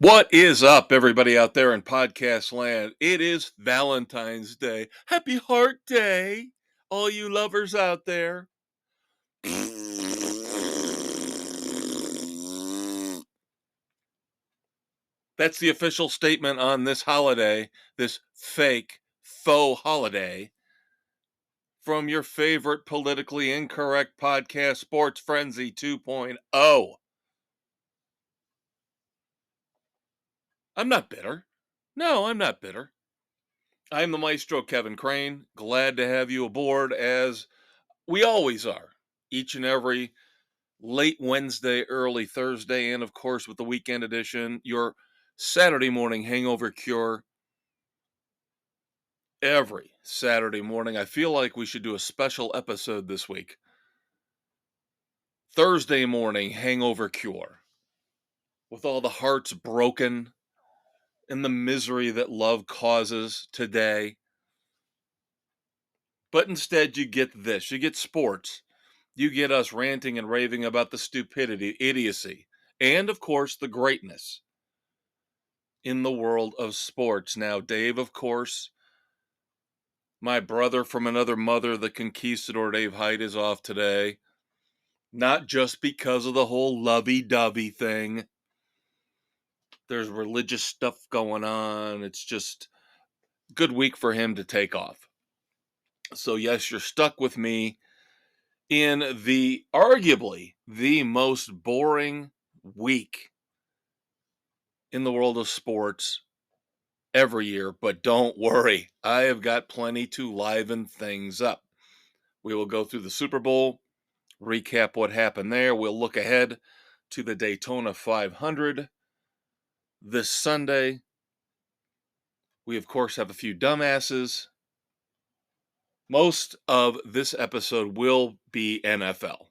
What is up, everybody out there in podcast land? It is Valentine's Day. Happy Heart Day, all you lovers out there. That's the official statement on this holiday, this fake, faux holiday, from your favorite politically incorrect podcast, Sports Frenzy 2.0. I'm not bitter. No, I'm not bitter. I'm the Maestro, Kevin Crane. Glad to have you aboard, as we always are, each and every late Wednesday, early Thursday, and of course with the weekend edition, your Saturday morning hangover cure every Saturday morning. I feel like we should do a special episode this week. Thursday morning hangover cure. With all the hearts broken and the misery that love causes today. But instead, you get this. You get sports. You get us ranting and raving about the stupidity, idiocy, and of course, the greatness in the world of sports. Now, Dave, of course, my brother from another mother, the conquistador Dave Height, is off today. Not just because of the whole lovey-dovey thing. There's religious stuff going on. It's just a good week for him to take off. So, yes, you're stuck with me in the arguably the most boring week in the world of sports every year, but don't worry, I have got plenty to liven things up. We will go through the Super Bowl, recap what happened there. We'll look ahead to the Daytona 500 this Sunday. We, of course, have a few dumbasses. Most of this episode will be NFL.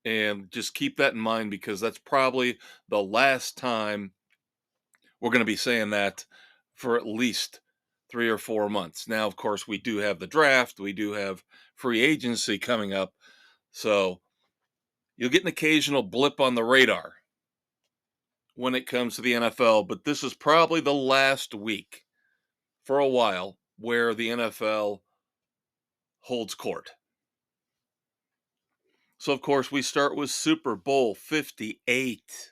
And just keep that in mind, because that's probably the last time we're going to be saying that for at least 3 or 4 months. Now, of course, we do have the draft. We do have free agency coming up. So you'll get an occasional blip on the radar when it comes to the NFL. But this is probably the last week for a while where the NFL holds court. So, of course, we start with Super Bowl 58.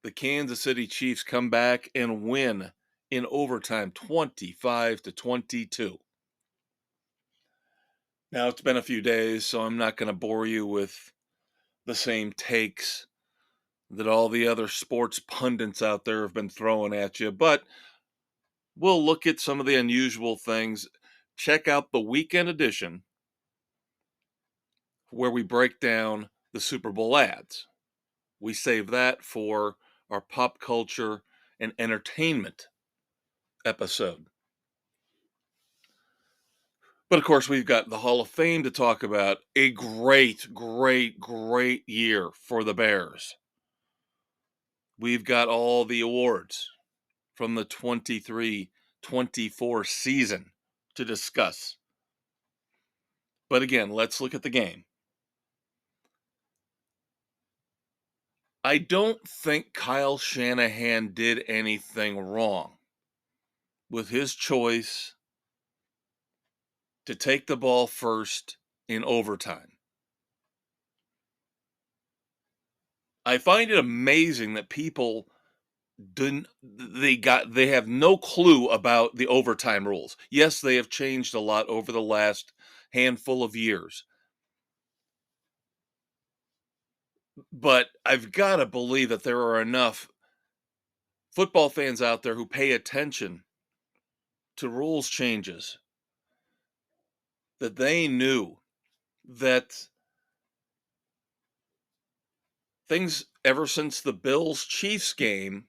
The Kansas City Chiefs come back and win in overtime 25-22. Now, it's been a few days, so I'm not going to bore you with the same takes that all the other sports pundits out there have been throwing at you, but we'll look at some of the unusual things. Check out the weekend edition where we break down the Super Bowl ads. We save that for our pop culture and entertainment episode. But of course, we've got the Hall of Fame to talk about. A great, great, great year for the Bears. We've got all the awards from the 23-24 season to discuss. But again, let's look at the game. I don't think Kyle Shanahan did anything wrong with his choice to take the ball first in overtime. I find it amazing that people they have no clue about the overtime rules. Yes, they have changed a lot over the last handful of years. But I've got to believe that there are enough football fans out there who pay attention to rules changes that they knew that things ever since the Bills Chiefs game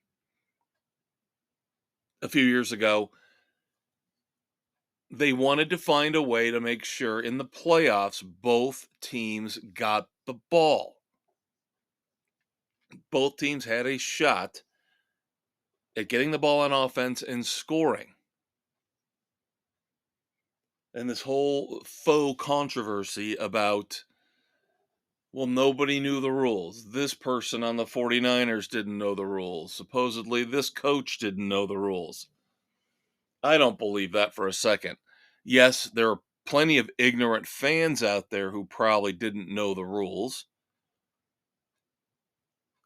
a few years ago, they wanted to find a way to make sure in the playoffs both teams got the ball. Both teams had a shot at getting the ball on offense and scoring. And this whole faux controversy about Well, nobody knew the rules. This person on the 49ers didn't know the rules. Supposedly, this coach didn't know the rules. I don't believe that for a second. Yes, there are plenty of ignorant fans out there who probably didn't know the rules,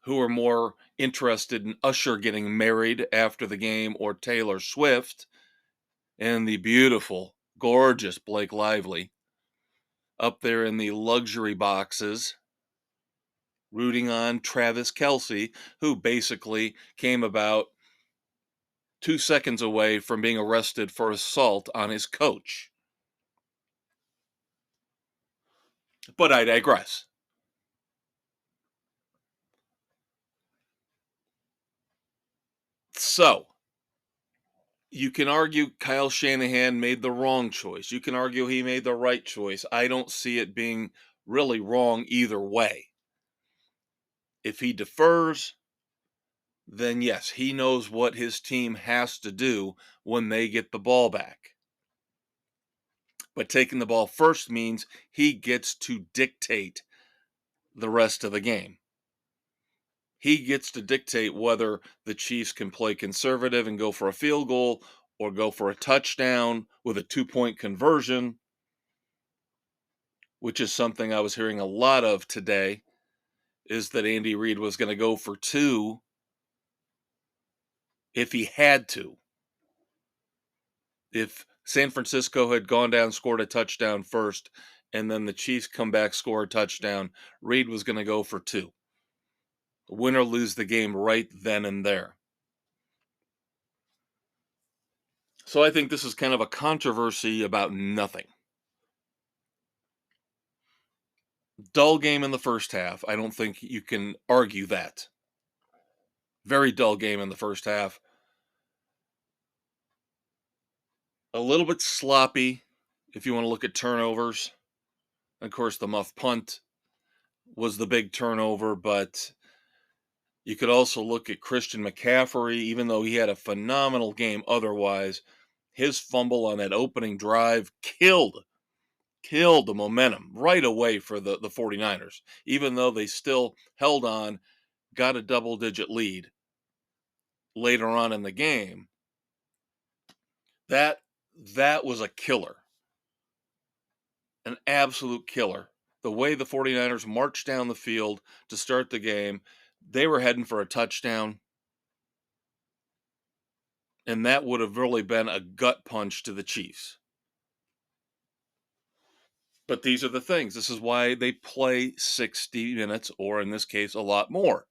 who are more interested in Usher getting married after the game or Taylor Swift and the beautiful, gorgeous Blake Lively up there in the luxury boxes rooting on Travis Kelce, who basically came about 2 seconds away from being arrested for assault on his coach. But I digress. So, you can argue Kyle Shanahan made the wrong choice. You can argue he made the right choice. I don't see it being really wrong either way. If he defers, then yes, he knows what his team has to do when they get the ball back. But taking the ball first means he gets to dictate the rest of the game. He gets to dictate whether the Chiefs can play conservative and go for a field goal or go for a touchdown with a 2-point conversion, which is something I was hearing a lot of today, is that Andy Reid was going to go for two if he had to. If San Francisco had gone down, scored a touchdown first, and then the Chiefs come back, score a touchdown, Reid was going to go for two. Win or lose the game right then and there. So I think this is kind of a controversy about nothing. Dull game in the first half. I don't think you can argue that. Very dull game in the first half. A little bit sloppy if you want to look at turnovers. Of course, the muff punt was the big turnover, but you could also look at Christian McCaffrey, even though he had a phenomenal game otherwise. His fumble on that opening drive killed the momentum right away for the 49ers, even though they still held on, got a double-digit lead later on in the game. That was a killer, an absolute killer. The way the 49ers marched down the field to start the game, they were heading for a touchdown, and that would have really been a gut punch to the Chiefs. But these are the things. This is why they play 60 minutes, or in this case, a lot more.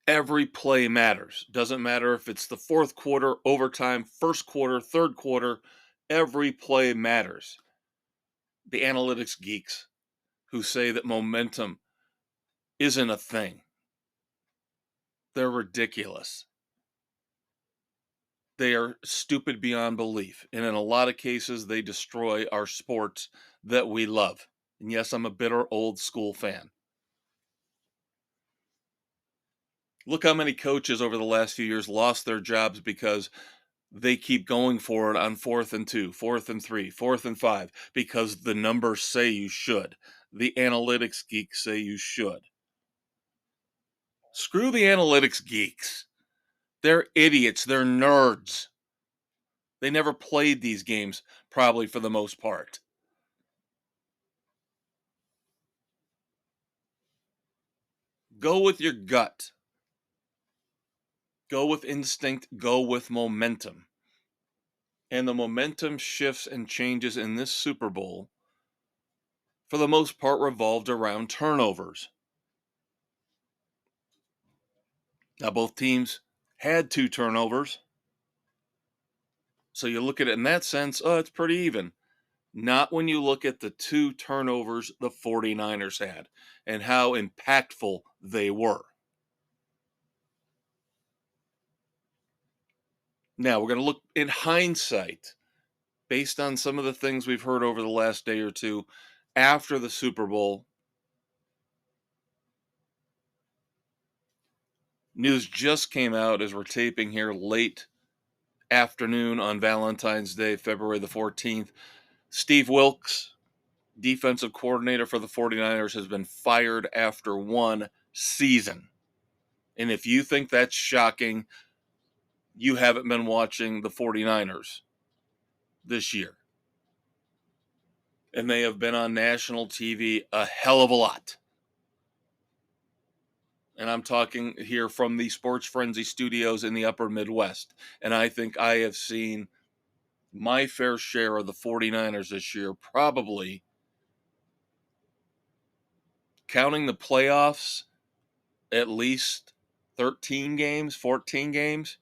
Every play matters. Doesn't matter if it's the fourth quarter, overtime, first quarter, third quarter. Every play matters. The analytics geeks who say that momentum isn't a thing, they're ridiculous. They are stupid beyond belief. And in a lot of cases, they destroy our sports that we love. And yes, I'm a bitter old school fan. Look how many coaches over the last few years lost their jobs because they keep going for it on 4th and 2, 4th and 3, 4th and 5, because the numbers say you should. The analytics geeks say you should. Screw the analytics geeks. They're idiots. They're nerds. They never played these games, probably for the most part. Go with your gut. Go with instinct. Go with momentum. And the momentum shifts and changes in this Super Bowl, for the most part, revolved around turnovers. Now, both teams had 2 turnovers. So you look at it in that sense, oh, it's pretty even. Not when you look at the 2 turnovers the 49ers had and how impactful they were. Now, we're going to look in hindsight, based on some of the things we've heard over the last day or two after the Super Bowl. News just came out as we're taping here late afternoon on Valentine's Day, February the 14th. Steve Wilkes, defensive coordinator for the 49ers, has been fired after one season. And if you think that's shocking, you haven't been watching the 49ers this year. And they have been on national TV a hell of a lot. And I'm talking here from the Sports Frenzy studios in the upper Midwest. And I think I have seen my fair share of the 49ers this year, probably counting the playoffs, at least 13 games, 14 games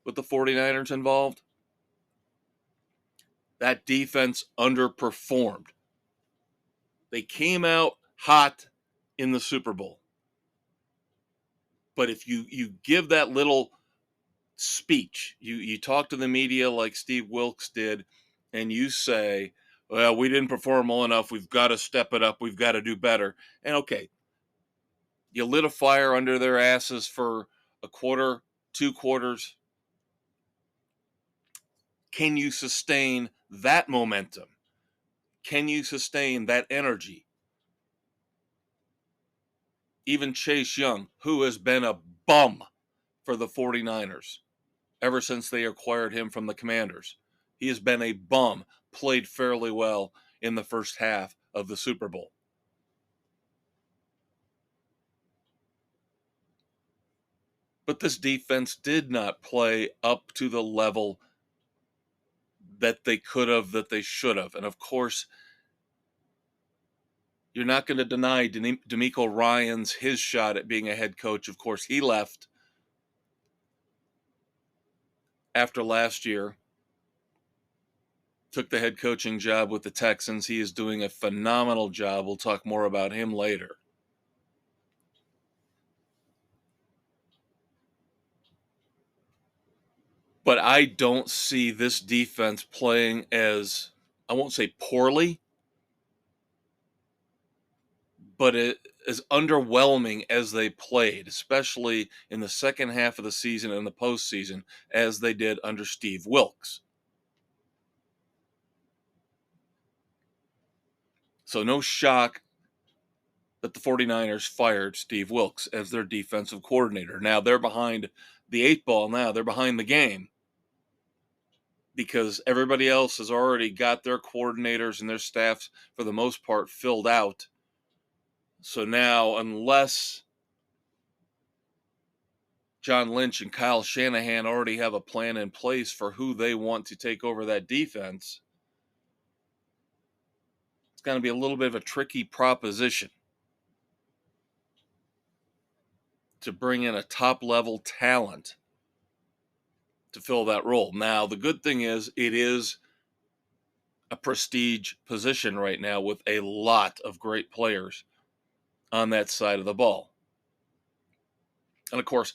with the 49ers involved. That defense underperformed. They came out hot in the Super Bowl. But if you give that little speech, you talk to the media like Steve Wilkes did, and you say, well, we didn't perform well enough. We've got to step it up. We've got to do better. And okay, you lit a fire under their asses for a quarter, 2 quarters. Can you sustain that momentum? Can you sustain that energy? Even Chase Young, who has been a bum for the 49ers ever since they acquired him from the Commanders. He has been a bum, played fairly well in the first half of the Super Bowl. But this defense did not play up to the level that they could have, that they should have. And of course, you're not going to deny D'Amico Ryans his shot at being a head coach. Of course, he left after last year, took the head coaching job with the Texans. He is doing a phenomenal job. We'll talk more about him later. But I don't see this defense playing as, I won't say poorly, but as underwhelming as they played, especially in the second half of the season and the postseason, as they did under Steve Wilkes. So no shock that the 49ers fired Steve Wilkes as their defensive coordinator. Now they're behind the 8 ball now. They're behind the game because everybody else has already got their coordinators and their staffs, for the most part, filled out. So now, unless John Lynch and Kyle Shanahan already have a plan in place for who they want to take over that defense, it's going to be a little bit of a tricky proposition to bring in a top-level talent to fill that role. Now, the good thing is it is a prestige position right now with a lot of great players on that side of the ball. And of course,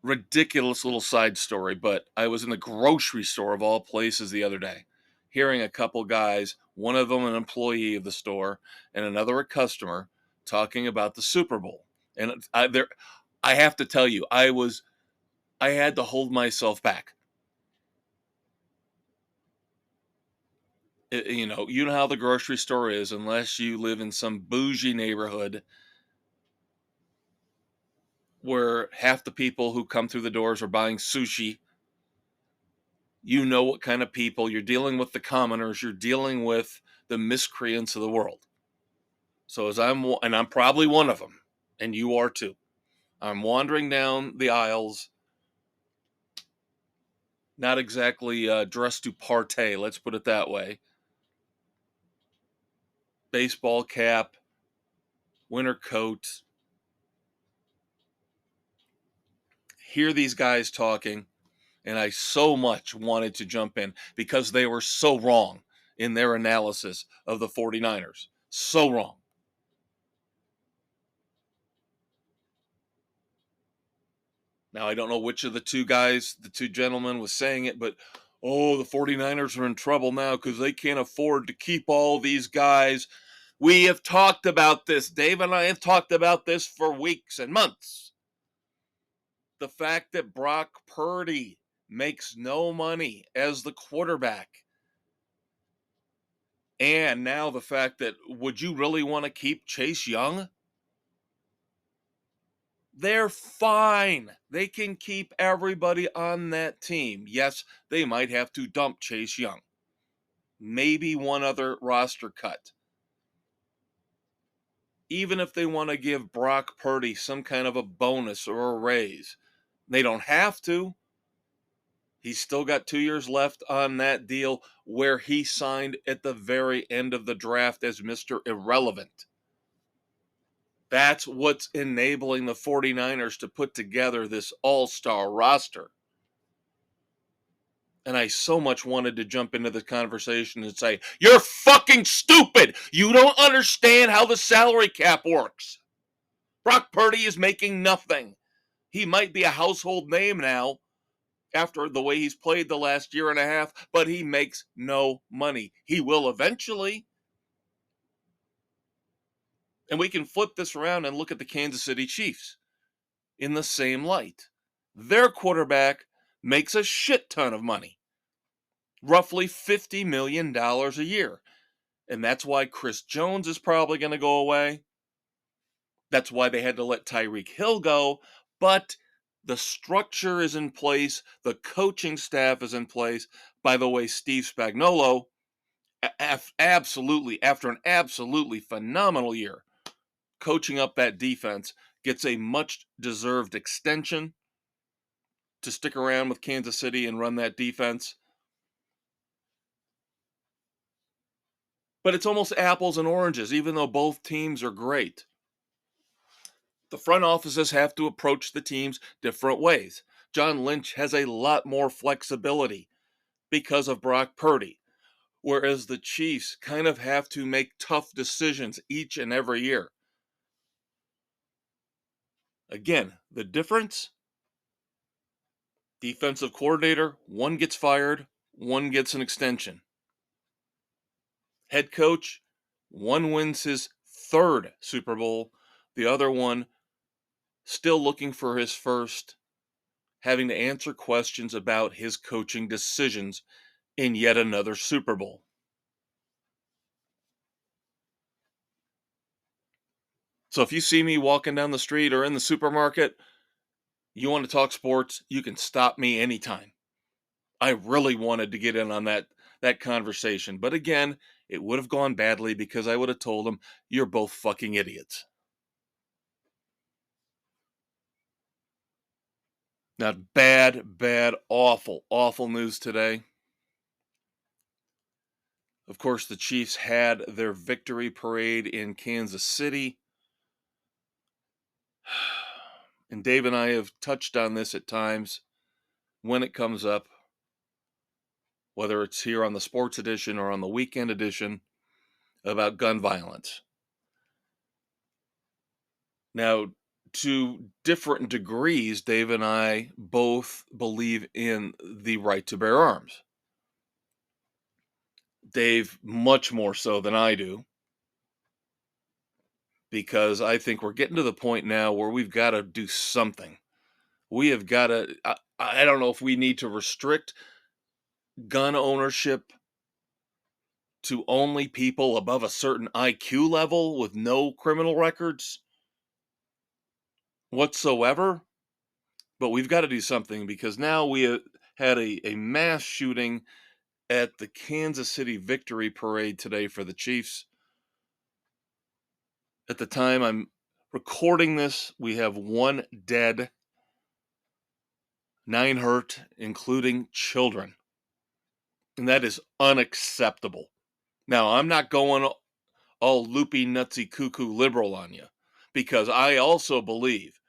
ridiculous little side story, but I was in the grocery store of all places the other day, hearing a couple guys, one of them an employee of the store and another a customer, talking about the Super Bowl. And I have to tell you, I had to hold myself back. You know how the grocery store is, unless you live in some bougie neighborhood where half the people who come through the doors are buying sushi. You know what kind of people you're dealing with, the commoners, you're dealing with the miscreants of the world. So I'm probably one of them, and you are too. I'm wandering down the aisles, not exactly dressed to partay, let's put it that way. Baseball cap, winter coat. Hear these guys talking, and I so much wanted to jump in because they were so wrong in their analysis of the 49ers. So wrong. Now, I don't know which of the two guys, the two gentlemen, was saying it, but the 49ers are in trouble now because they can't afford to keep all these guys. We have talked about this. Dave and I have talked about this for weeks and months. The fact that Brock Purdy makes no money as the quarterback And now the fact that, would you really want to keep Chase Young? They're fine. They can keep everybody on that team. Yes, they might have to dump Chase Young. Maybe one other roster cut. Even if they want to give Brock Purdy some kind of a bonus or a raise, they don't have to. He's still got 2 years left on that deal where he signed at the very end of the draft as Mr. Irrelevant. That's what's enabling the 49ers to put together this all-star roster. And I so much wanted to jump into the conversation and say, you're fucking stupid. You don't understand how the salary cap works. Brock Purdy is making nothing. He might be a household name now after the way he's played the last year and a half, but he makes no money. He will eventually. And we can flip this around and look at the Kansas City Chiefs in the same light. Their quarterback makes a shit ton of money, roughly $50 million a year. And that's why Chris Jones is probably going to go away. That's why they had to let Tyreek Hill go. But the structure is in place. The coaching staff is in place. By the way, Steve Spagnuolo, absolutely, after an absolutely phenomenal year coaching up that defense, gets a much deserved extension to stick around with Kansas City and run that defense. But it's almost apples and oranges, even though both teams are great. The front offices have to approach the teams different ways. John Lynch has a lot more flexibility because of Brock Purdy, whereas the Chiefs kind of have to make tough decisions each and every year. Again, the difference: defensive coordinator, one gets fired, one gets an extension. Head coach, one wins his third Super Bowl, the other one still looking for his first, having to answer questions about his coaching decisions in yet another Super Bowl. So if you see me walking down the street or in the supermarket, you want to talk sports, you can stop me anytime. I really wanted to get in on that conversation, but again, it would have gone badly because I would have told them, you're both fucking idiots. Now, bad, awful news today. Of course, the Chiefs had their victory parade in Kansas City. And Dave and I have touched on this at times when it comes up, whether it's here on the sports edition or on the weekend edition, about gun violence. Now, to different degrees, Dave and I both believe in the right to bear arms. Dave, much more so than I do, because I think we're getting to the point now where we've got to do something. We have got to, I don't know if we need to restrict gun ownership to only people above a certain IQ level with no criminal records whatsoever. But we've got to do something, because now we had a mass shooting at the Kansas City victory parade today for the Chiefs. At the time I'm recording this, we have 1 dead, 9 hurt, including children. And that is unacceptable. Now, I'm not going all loopy, nutsy, cuckoo liberal on you, because I also believe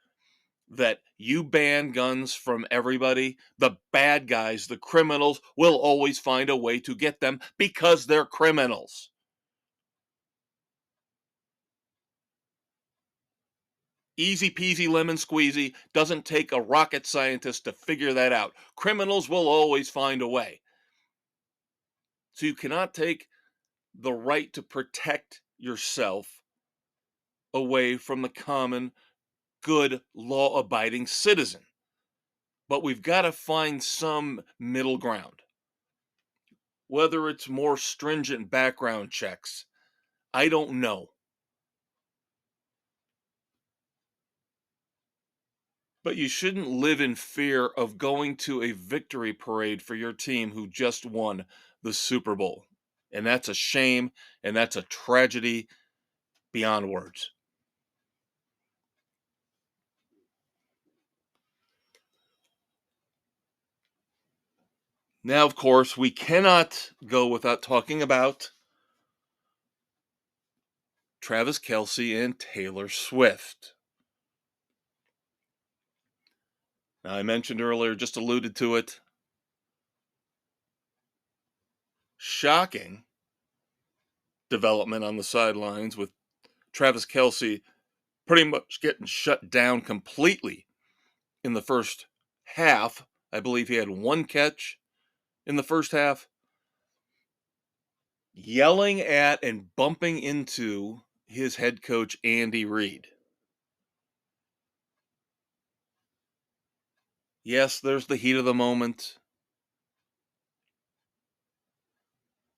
that you ban guns from everybody, the bad guys, the criminals, will always find a way to get them because they're criminals. Easy peasy lemon squeezy. Doesn't take a rocket scientist to figure that out. Criminals will always find a way. So you cannot take the right to protect yourself away from the common, good, law-abiding citizen. But we've got to find some middle ground. whether it's more stringent background checks. I don't know. But you shouldn't live in fear of going to a victory parade for your team who just won the Super Bowl. And that's a shame and that's a tragedy beyond words. Now, of course, we cannot go without talking about Travis Kelce and Taylor Swift. Now, I mentioned earlier, just alluded to it. Shocking development on the sidelines with Travis Kelce pretty much getting shut down completely in the first half. I believe he had one catch in the first half, yelling at and bumping into his head coach, Andy Reid. Yes, there's the heat of the moment.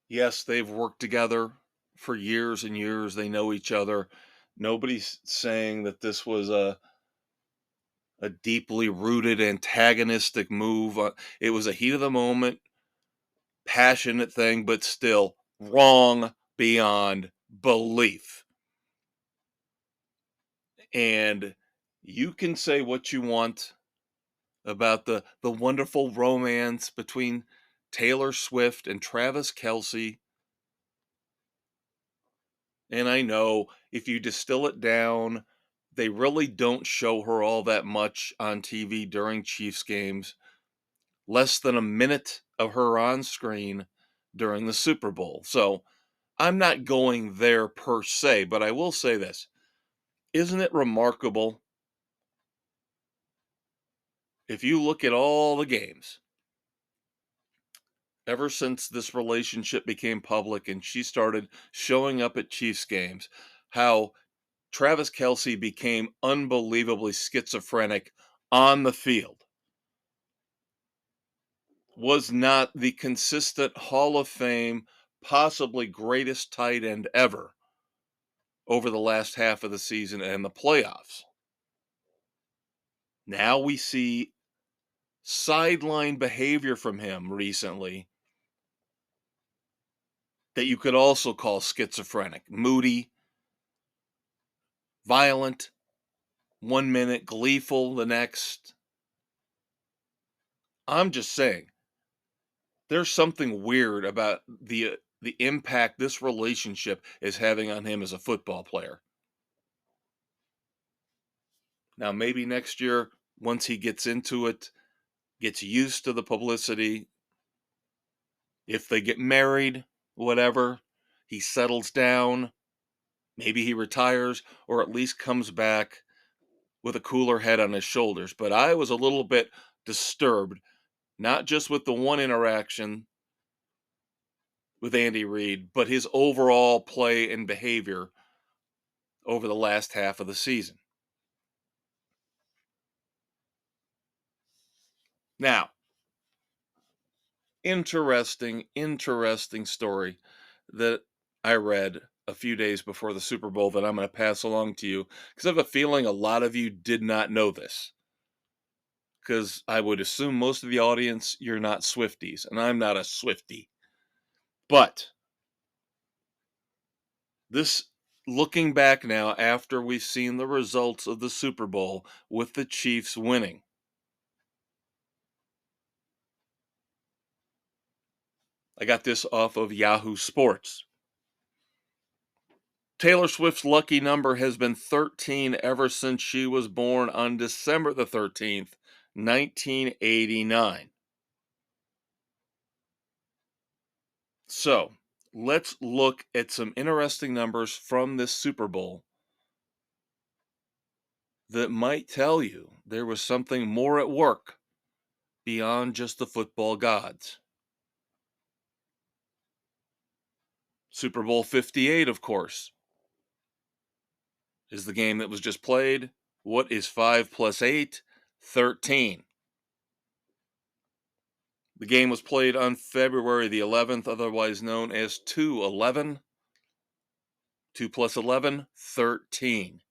Yes, they've worked together for years and years. They know each other. Nobody's saying that this was a deeply rooted antagonistic move. It was a heat of the moment, passionate thing, but still wrong beyond belief. And you can say what you want about the wonderful romance between Taylor Swift and Travis Kelce. And I know if you distill it down, they really don't show her all that much on TV during Chiefs games. Less than a minute of her on screen during the Super Bowl. So I'm not going there per se, but I will say this. Isn't it remarkable if you look at all the games ever since this relationship became public and she started showing up at Chiefs games, how Travis Kelce became unbelievably schizophrenic on the field, was not the consistent Hall of Fame, possibly greatest tight end ever over the last half of the season and the playoffs. Now we see sideline behavior from him recently that you could also call schizophrenic, moody, violent, 1 minute, gleeful the next. I'm just saying, there's something weird about the impact this relationship is having on him as a football player. Now, maybe next year, once he gets into it, gets used to the publicity, if they get married, whatever, he settles down, maybe he retires, or at least comes back with a cooler head on his shoulders. But I was a little bit disturbed, not just with the one interaction with Andy Reid, but his overall play and behavior over the last half of the season. Now, interesting story that I read a few days before the Super Bowl that I'm going to pass along to you because I have a feeling a lot of you did not know this. Because I would assume most of the audience, you're not Swifties, and I'm not a Swiftie. But this, looking back now after we've seen the results of the Super Bowl with the Chiefs winning, I got this off of Yahoo Sports. Taylor Swift's lucky number has been 13 ever since she was born on December the 13th, 1989. So let's look at some interesting numbers from this Super Bowl that might tell you there was something more at work beyond just the football gods. Super Bowl 58, of course, is the game that was just played. What is 5 plus 8? 13. The game was played on February the 11th, otherwise known as 2/11. 2 plus 11, 13.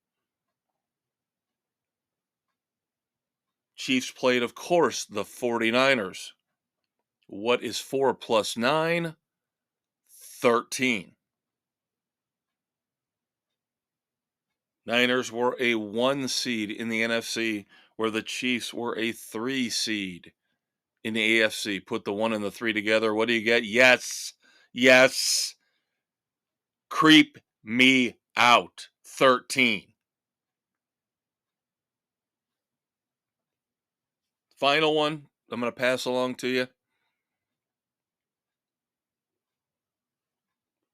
Chiefs played, of course, the 49ers. What is 4 plus 9? 13. Niners were a 1 seed in the NFC, where the Chiefs were a 3 seed in the AFC. Put the 1 and the 3 together. What do you get? Yes. Yes. Creep me out. 13. Final one I'm going to pass along to you.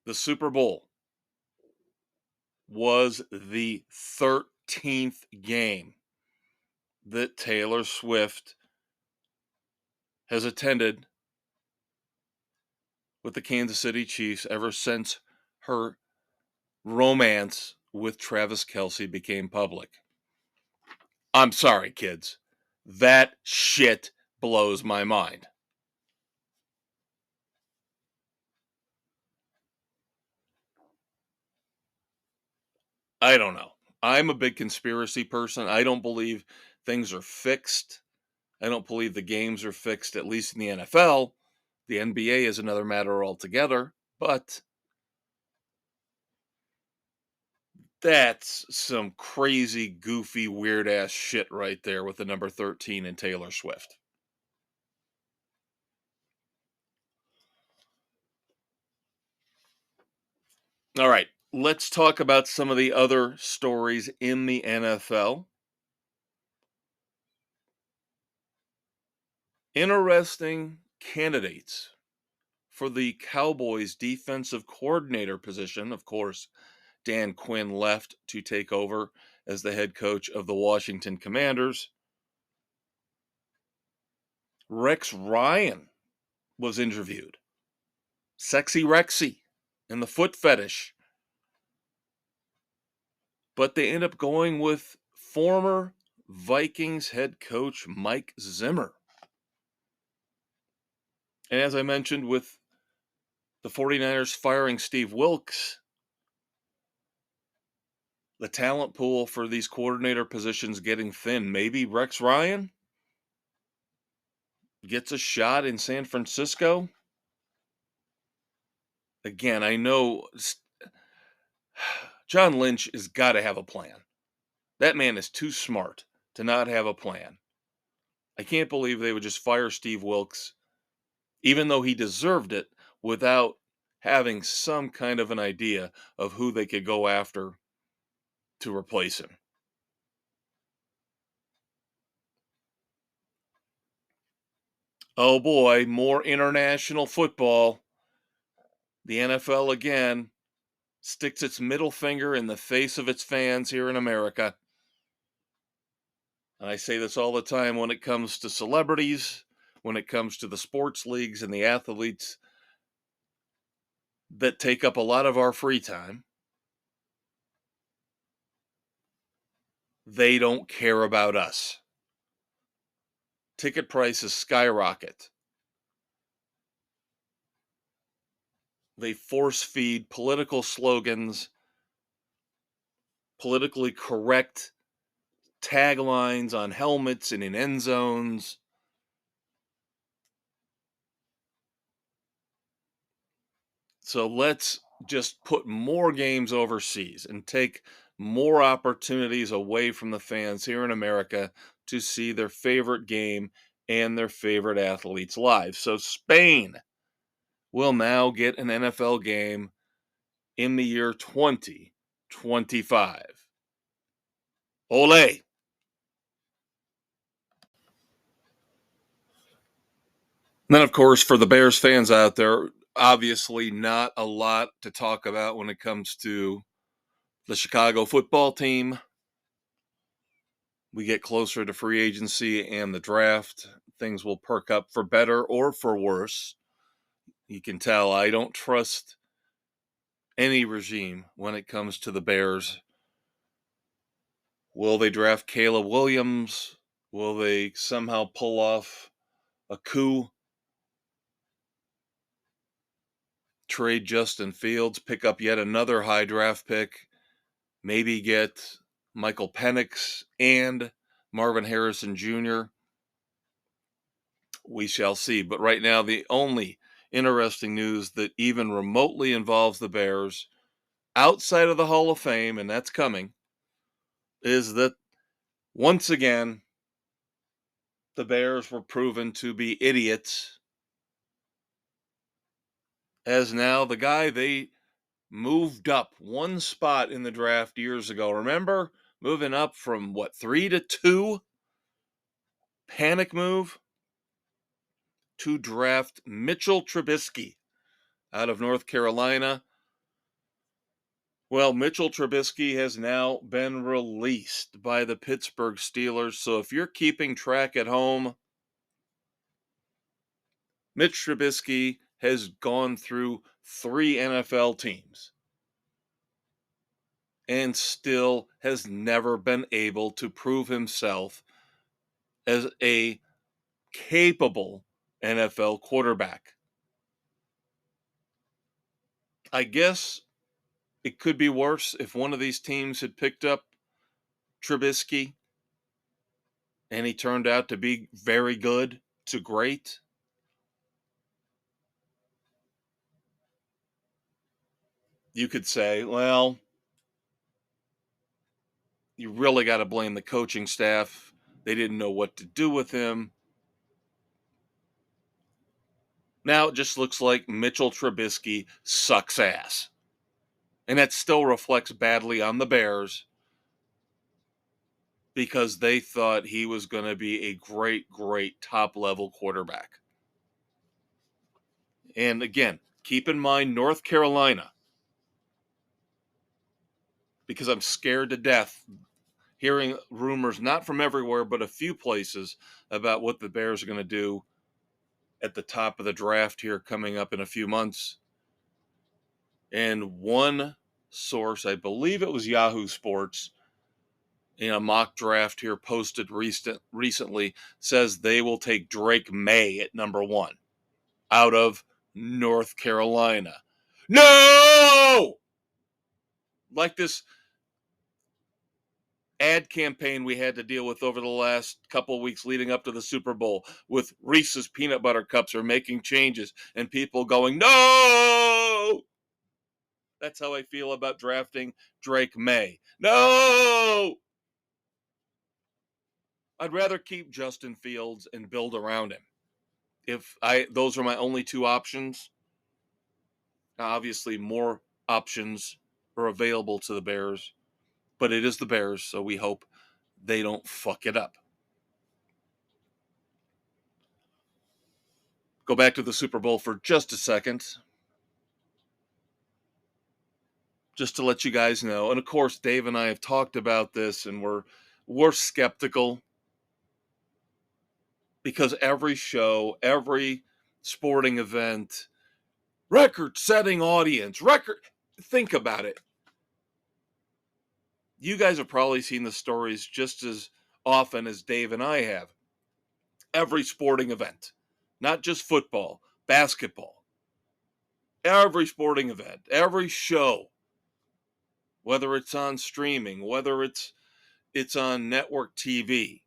The Super Bowl was the 13th game that Taylor Swift has attended with the Kansas City Chiefs ever since her romance with Travis Kelce became public. I'm sorry, kids. That shit blows my mind. I don't know. I'm a big conspiracy person. I don't believe things are fixed. I don't believe the games are fixed, at least in the NFL. The NBA is another matter altogether. But that's some crazy, goofy, weird ass shit right there with the number 13 and Taylor Swift. All right, let's talk about some of the other stories in the NFL. Interesting candidates for the Cowboys defensive coordinator position. Of course, Dan Quinn left to take over as the head coach of the Washington Commanders. Rex Ryan was interviewed. Sexy Rexy and the foot fetish. But they end up going with former Vikings head coach Mike Zimmer. And as I mentioned, with the 49ers firing Steve Wilkes, the talent pool for these coordinator positions getting thin. Maybe Rex Ryan gets a shot in San Francisco. Again, I know John Lynch has got to have a plan. That man is too smart to not have a plan. I can't believe they would just fire Steve Wilkes, even though he deserved it, without having some kind of an idea of who they could go after to replace him. Oh boy, more international football. The NFL again sticks its middle finger in the face of its fans here in America. And I say this all the time when it comes to celebrities, when it comes to the sports leagues and the athletes that take up a lot of our free time. They don't care about us. Ticket prices skyrocket. They force feed political slogans, politically correct taglines on helmets and in end zones. So let's just put more games overseas and take more opportunities away from the fans here in America to see their favorite game and their favorite athletes live. So Spain will now get an NFL game in the year 2025. Ole! And then, of course, for the Bears fans out there, obviously not a lot to talk about when it comes to the Chicago football team. We get closer to free agency and the draft. Things will perk up for better or for worse. You can tell I don't trust any regime when it comes to the Bears. Will they draft Caleb Williams? Will they somehow pull off a coup trade Justin Fields, pick up yet another high draft pick, maybe get Michael Penix and Marvin Harrison Jr. We shall see. But right now, the only interesting news that even remotely involves the Bears outside of the Hall of Fame, and that's coming, is that once again, the Bears were proven to be idiots, as now the guy they moved up one spot in the draft years ago. Remember moving up from 3 to 2? Panic move to draft Mitchell Trubisky out of North Carolina. Well, Mitchell Trubisky has now been released by the Pittsburgh Steelers. So if you're keeping track at home, Mitch Trubisky has gone through 3 NFL teams and still has never been able to prove himself as a capable NFL quarterback. I guess it could be worse if one of these teams had picked up Trubisky and he turned out to be very good to great. You could say, well, you really got to blame the coaching staff. They didn't know what to do with him. Now it just looks like Mitchell Trubisky sucks ass. And that still reflects badly on the Bears because they thought he was going to be a great, great top level quarterback. And again, keep in mind North Carolina, because I'm scared to death hearing rumors, not from everywhere, but a few places about what the Bears are going to do at the top of the draft here coming up in a few months. And one source, I believe it was Yahoo Sports, in a mock draft here posted recently, says they will take Drake May at number 1 out of North Carolina. No! Like this ad campaign we had to deal with over the last couple of weeks leading up to the Super Bowl with Reese's peanut butter cups are making changes and people going, no! That's how I feel about drafting Drake May. No! I'd rather keep Justin Fields and build around him. If those are my only 2 options, obviously more options are available to the Bears, but it is the Bears, so we hope they don't fuck it up. Go back to the Super Bowl for just a second, just to let you guys know. And of course, Dave and I have talked about this, and we're skeptical because every show, every sporting event, record-setting audience, think about it. You guys have probably seen the stories just as often as Dave and I have. Every sporting event, not just football, basketball, every sporting event, every show, whether it's on streaming, whether it's on network TV.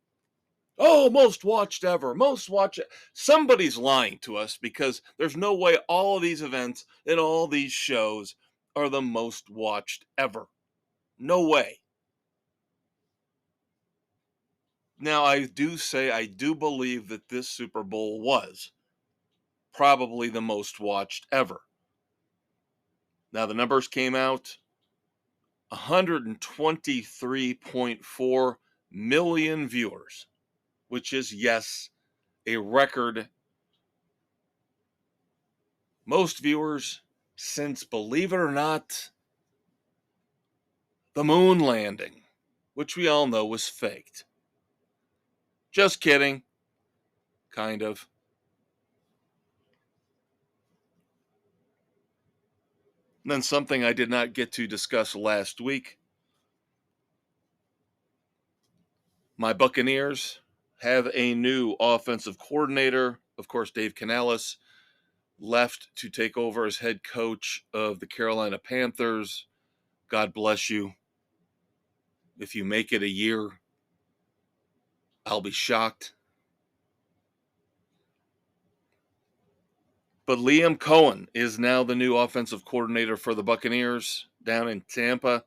Oh, most watched ever, most watched. Somebody's lying to us because there's no way all of these events and all these shows are the most watched ever. No way. Now, I do believe that this Super Bowl was probably the most watched ever. Now, the numbers came out 123.4 million viewers, which is, yes, a record. Most viewers since, believe it or not, the moon landing, which we all know was faked. Just kidding. Kind of. And then something I did not get to discuss last week. My Buccaneers have a new offensive coordinator. Of course, Dave Canales left to take over as head coach of the Carolina Panthers. God bless you. If you make it a year, I'll be shocked. But Liam Cohen is now the new offensive coordinator for the Buccaneers down in Tampa,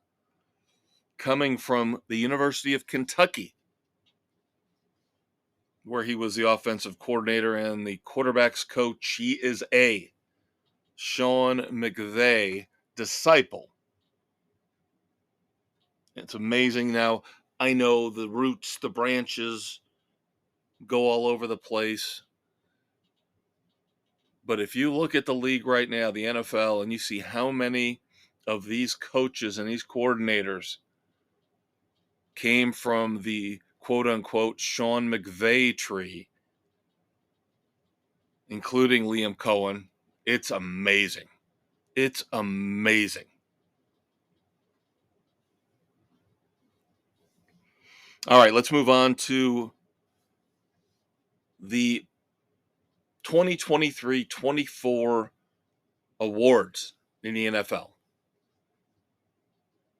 coming from the University of Kentucky, where he was the offensive coordinator and the quarterback's coach. He is a Sean McVay disciple. It's amazing. Now, I know the roots, the branches go all over the place. But if you look at the league right now, the NFL, and you see how many of these coaches and these coordinators came from the quote unquote Sean McVay tree, including Liam Cohen, it's amazing. It's amazing. All right, let's move on to the 2023-24 awards in the NFL.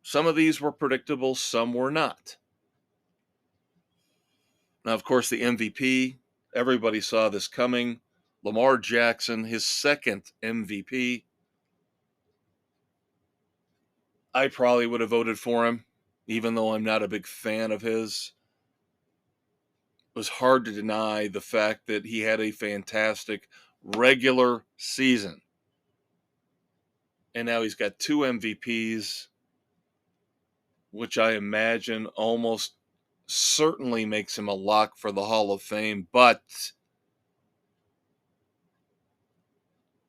Some of these were predictable, some were not. Now, of course, the MVP, everybody saw this coming. Lamar Jackson, his second MVP. I probably would have voted for him, even though I'm not a big fan of his. It was hard to deny the fact that he had a fantastic regular season. And now he's got two MVPs, which I imagine almost certainly makes him a lock for the Hall of Fame, but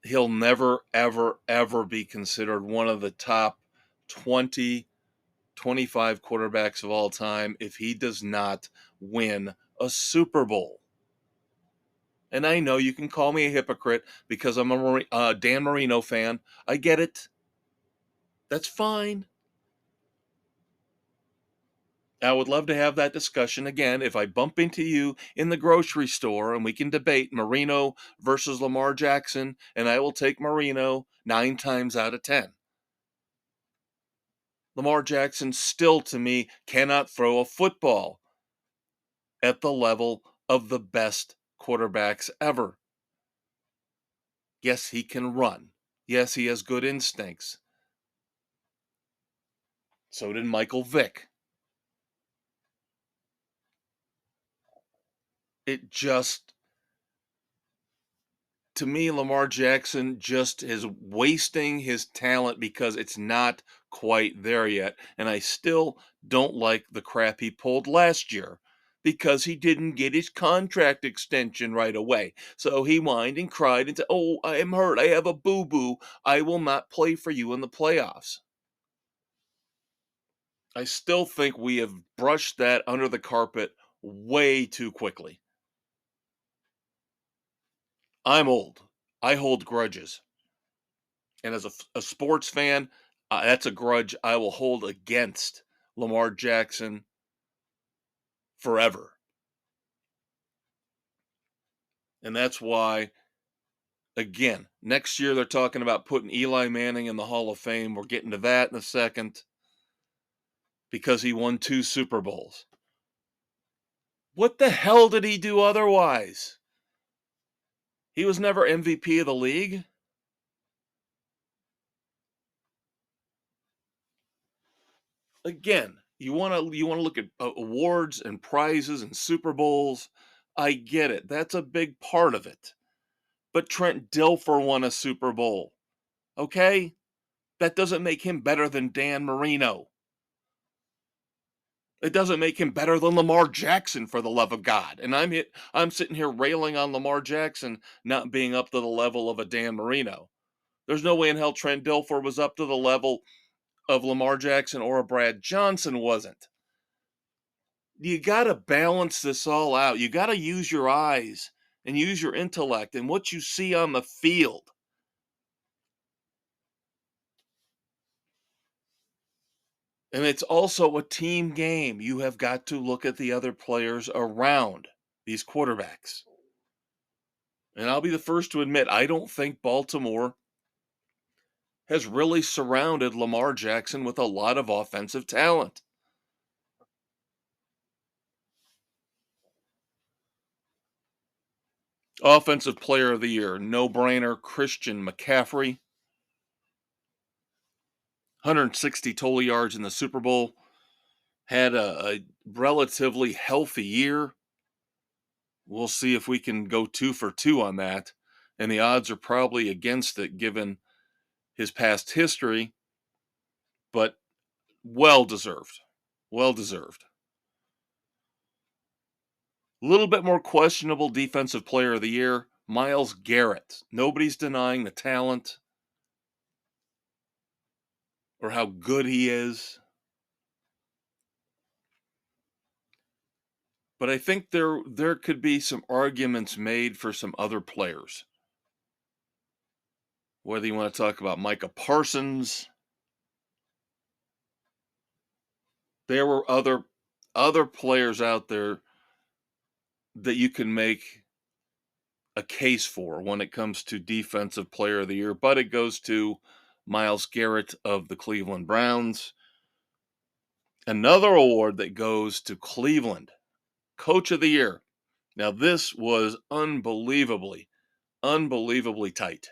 he'll never, ever, ever be considered one of the top 20, 25 quarterbacks of all time if he does not win a Super Bowl. And I know you can call me a hypocrite because I'm a Dan Marino fan. I get it. That's fine. I would love to have that discussion again if I bump into you in the grocery store and we can debate Marino versus Lamar Jackson, and I will take Marino 9 times out of 10. Lamar Jackson still, to me, cannot throw a football at the level of the best quarterbacks ever. Yes, he can run. Yes, he has good instincts. So did Michael Vick. It just, to me, Lamar Jackson just is wasting his talent because it's not quite there yet. And I still don't like the crap he pulled last year because he didn't get his contract extension right away. So he whined and cried and said, "Oh, I am hurt. I have a boo-boo. I will not play for you in the playoffs." I still think we have brushed that under the carpet way too quickly. I'm old. I hold grudges. And as a sports fan, that's a grudge I will hold against Lamar Jackson forever. And that's why, again, next year they're talking about putting Eli Manning in the Hall of Fame. We're getting to that in a second because he won 2 Super Bowls. What the hell did he do otherwise? He was never MVP of the league. Again, you want to look at awards and prizes and Super Bowls. I get it. That's a big part of it. But Trent Dilfer won a Super Bowl. Okay? That doesn't make him better than Dan Marino. It doesn't make him better than Lamar Jackson, for the love of God. And I'm sitting here railing on Lamar Jackson not being up to the level of a Dan Marino. There's no way in hell Trent Dilfer was up to the level of Lamar Jackson or a Brad Johnson wasn't. You got to balance this all out. You got to use your eyes and use your intellect and what you see on the field. And it's also a team game. You have got to look at the other players around these quarterbacks. And I'll be the first to admit, I don't think Baltimore has really surrounded Lamar Jackson with a lot of offensive talent. Offensive player of the year, no brainer, Christian McCaffrey. 160 total yards in the Super Bowl. Had a relatively healthy year. We'll see if we can go 2 for 2 on that. And the odds are probably against it given his past history, but well deserved. Well deserved. A little bit more questionable defensive player of the year, Myles Garrett. Nobody's denying the talent or how good he is. But I think there could be some arguments made for some other players. Whether you want to talk about Micah Parsons, there were other players out there that you can make a case for when it comes to defensive player of the year, but it goes to Myles Garrett of the Cleveland Browns. Another award that goes to Cleveland, Coach of the Year. Now this was unbelievably tight.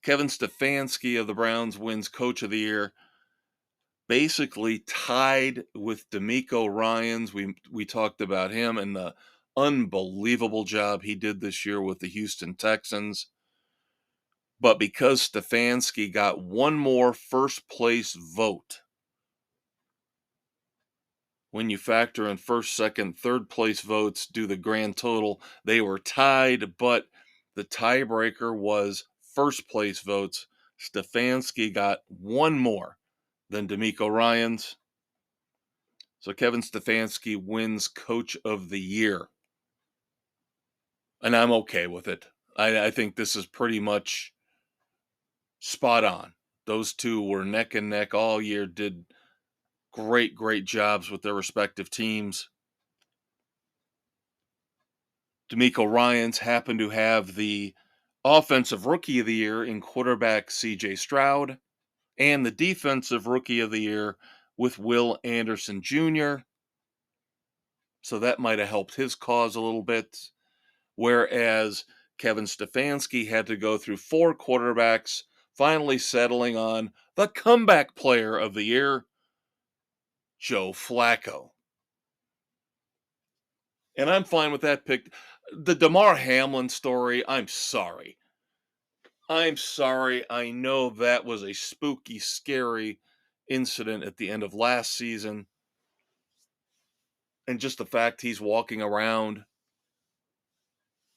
Kevin Stefanski of the Browns wins Coach of the Year, basically tied with D'Amico Ryans. We talked about him and the unbelievable job he did this year with the Houston Texans. But because Stefanski got one more first place vote, when you factor in first, second, third place votes, do the grand total, they were tied, but the tiebreaker was first place votes. Stefanski got one more than D'Amico Ryans. So Kevin Stefanski wins Coach of the Year. And I'm okay with it. I think this is pretty much spot on. Those two were neck and neck all year, did great jobs with their respective teams. D'Amico Ryans happened to have the Offensive Rookie of the Year in quarterback CJ Stroud and the Defensive Rookie of the Year with Will Anderson Jr. So that might have helped his cause a little bit. Whereas Kevin Stefanski had to go through 4 quarterbacks, finally settling on the Comeback Player of the Year, Joe Flacco. And I'm fine with that pick. The Damar Hamlin story, I'm sorry. I know that was a spooky, scary incident at the end of last season. And just the fact he's walking around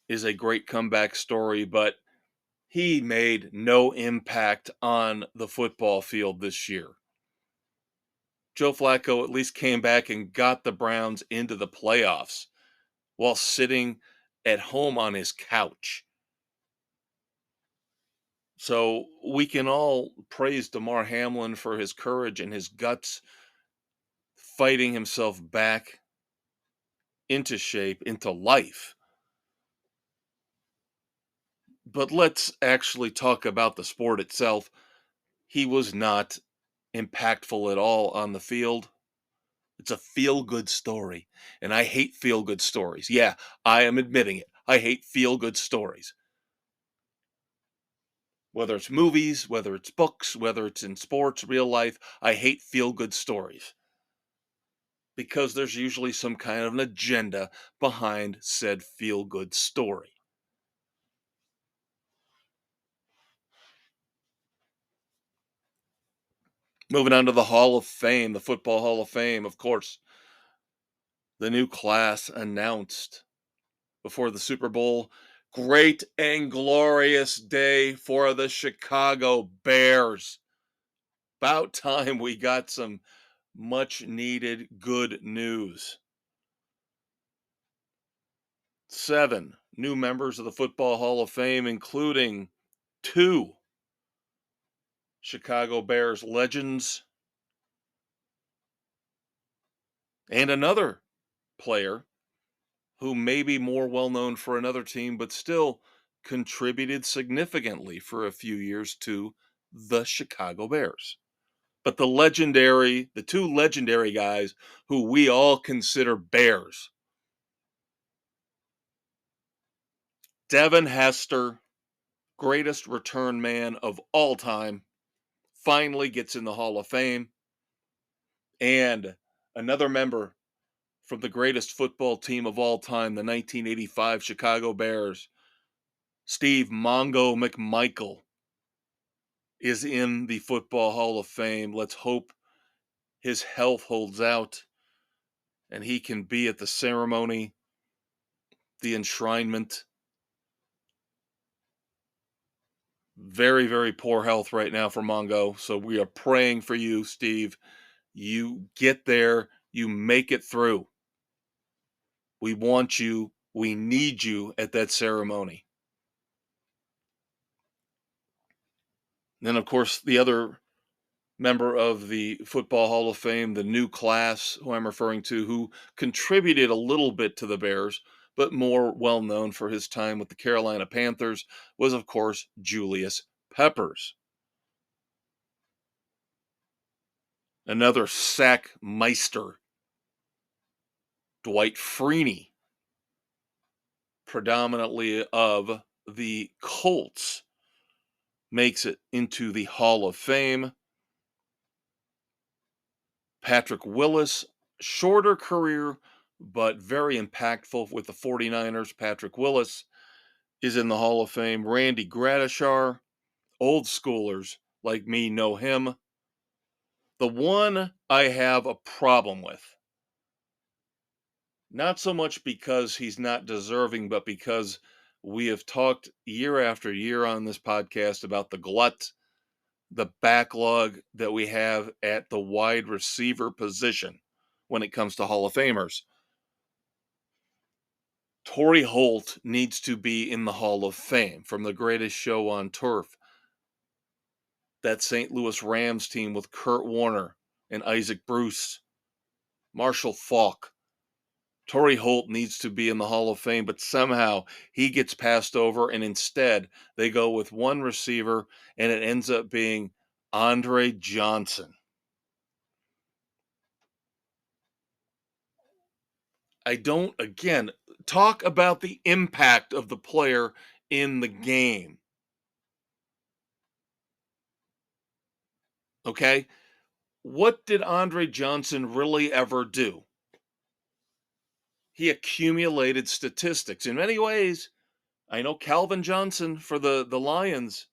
is a great comeback story, but he made no impact on the football field this year. Joe Flacco at least came back and got the Browns into the playoffs while sitting at home on his couch. So we can all praise Damar Hamlin for his courage and his guts fighting himself back into shape, into life. But let's actually talk about the sport itself. He was not impactful at all on the field. It's a feel good story. And I hate feel good stories. Yeah, I am admitting it. I hate feel good stories. Whether it's movies, whether it's books, whether it's in sports, real life, I hate feel good stories because there's usually some kind of an agenda behind said feel good story. Moving on to the Hall of Fame, the Football Hall of Fame, of course, the new class announced before the Super Bowl. Great and glorious day for the Chicago Bears. About time we got some much needed good news. 7 new members of the Football Hall of Fame, including 2 Chicago Bears legends and another player who may be more well known for another team, but still contributed significantly for a few years to the Chicago Bears. But the two legendary guys who we all consider Bears, Devin Hester, greatest return man of all time, finally gets in the Hall of Fame. And another member from the greatest football team of all time, the 1985 Chicago Bears, Steve Mongo McMichael, is in the Football Hall of Fame. Let's hope his health holds out and he can be at the ceremony, the enshrinement. Very, very poor health right now for Mongo. So we are praying for you, Steve. You get there, you make it through. We want you, we need you at that ceremony. And then, of course, the other member of the Football Hall of Fame, the new class who I'm referring to, who contributed a little bit to the Bears, but more well known for his time with the Carolina Panthers, was, of course, Julius Peppers. Another sack meister, Dwight Freeney, predominantly of the Colts, makes it into the Hall of Fame. Patrick Willis, shorter career, but very impactful with the 49ers. Patrick Willis is in the Hall of Fame. Randy Gradishar, old schoolers like me know him. The one I have a problem with, not so much because he's not deserving, but because we have talked year after year on this podcast about the glut, the backlog that we have at the wide receiver position when it comes to Hall of Famers. Torrey Holt needs to be in the Hall of Fame from the greatest show on turf. That St. Louis Rams team with Kurt Warner and Isaac Bruce, Marshall Faulk. Torrey Holt needs to be in the Hall of Fame, but somehow he gets passed over, and instead they go with one receiver, and it ends up being Andre Johnson. Again, talk about the impact of the player in the game. Okay? What did Andre Johnson really ever do? He accumulated statistics. In many ways, I know Calvin Johnson for the Lions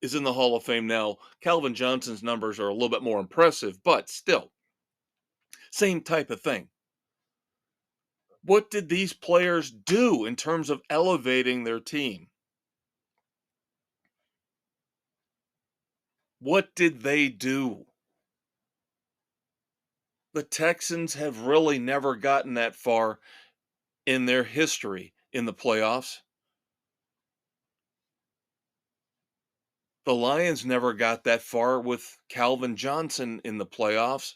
is in the Hall of Fame now. Calvin Johnson's numbers are a little bit more impressive, but still, same type of thing. What did these players do in terms of elevating their team? What did they do? The Texans have really never gotten that far in their history in the playoffs. The Lions never got that far with Calvin Johnson in the playoffs.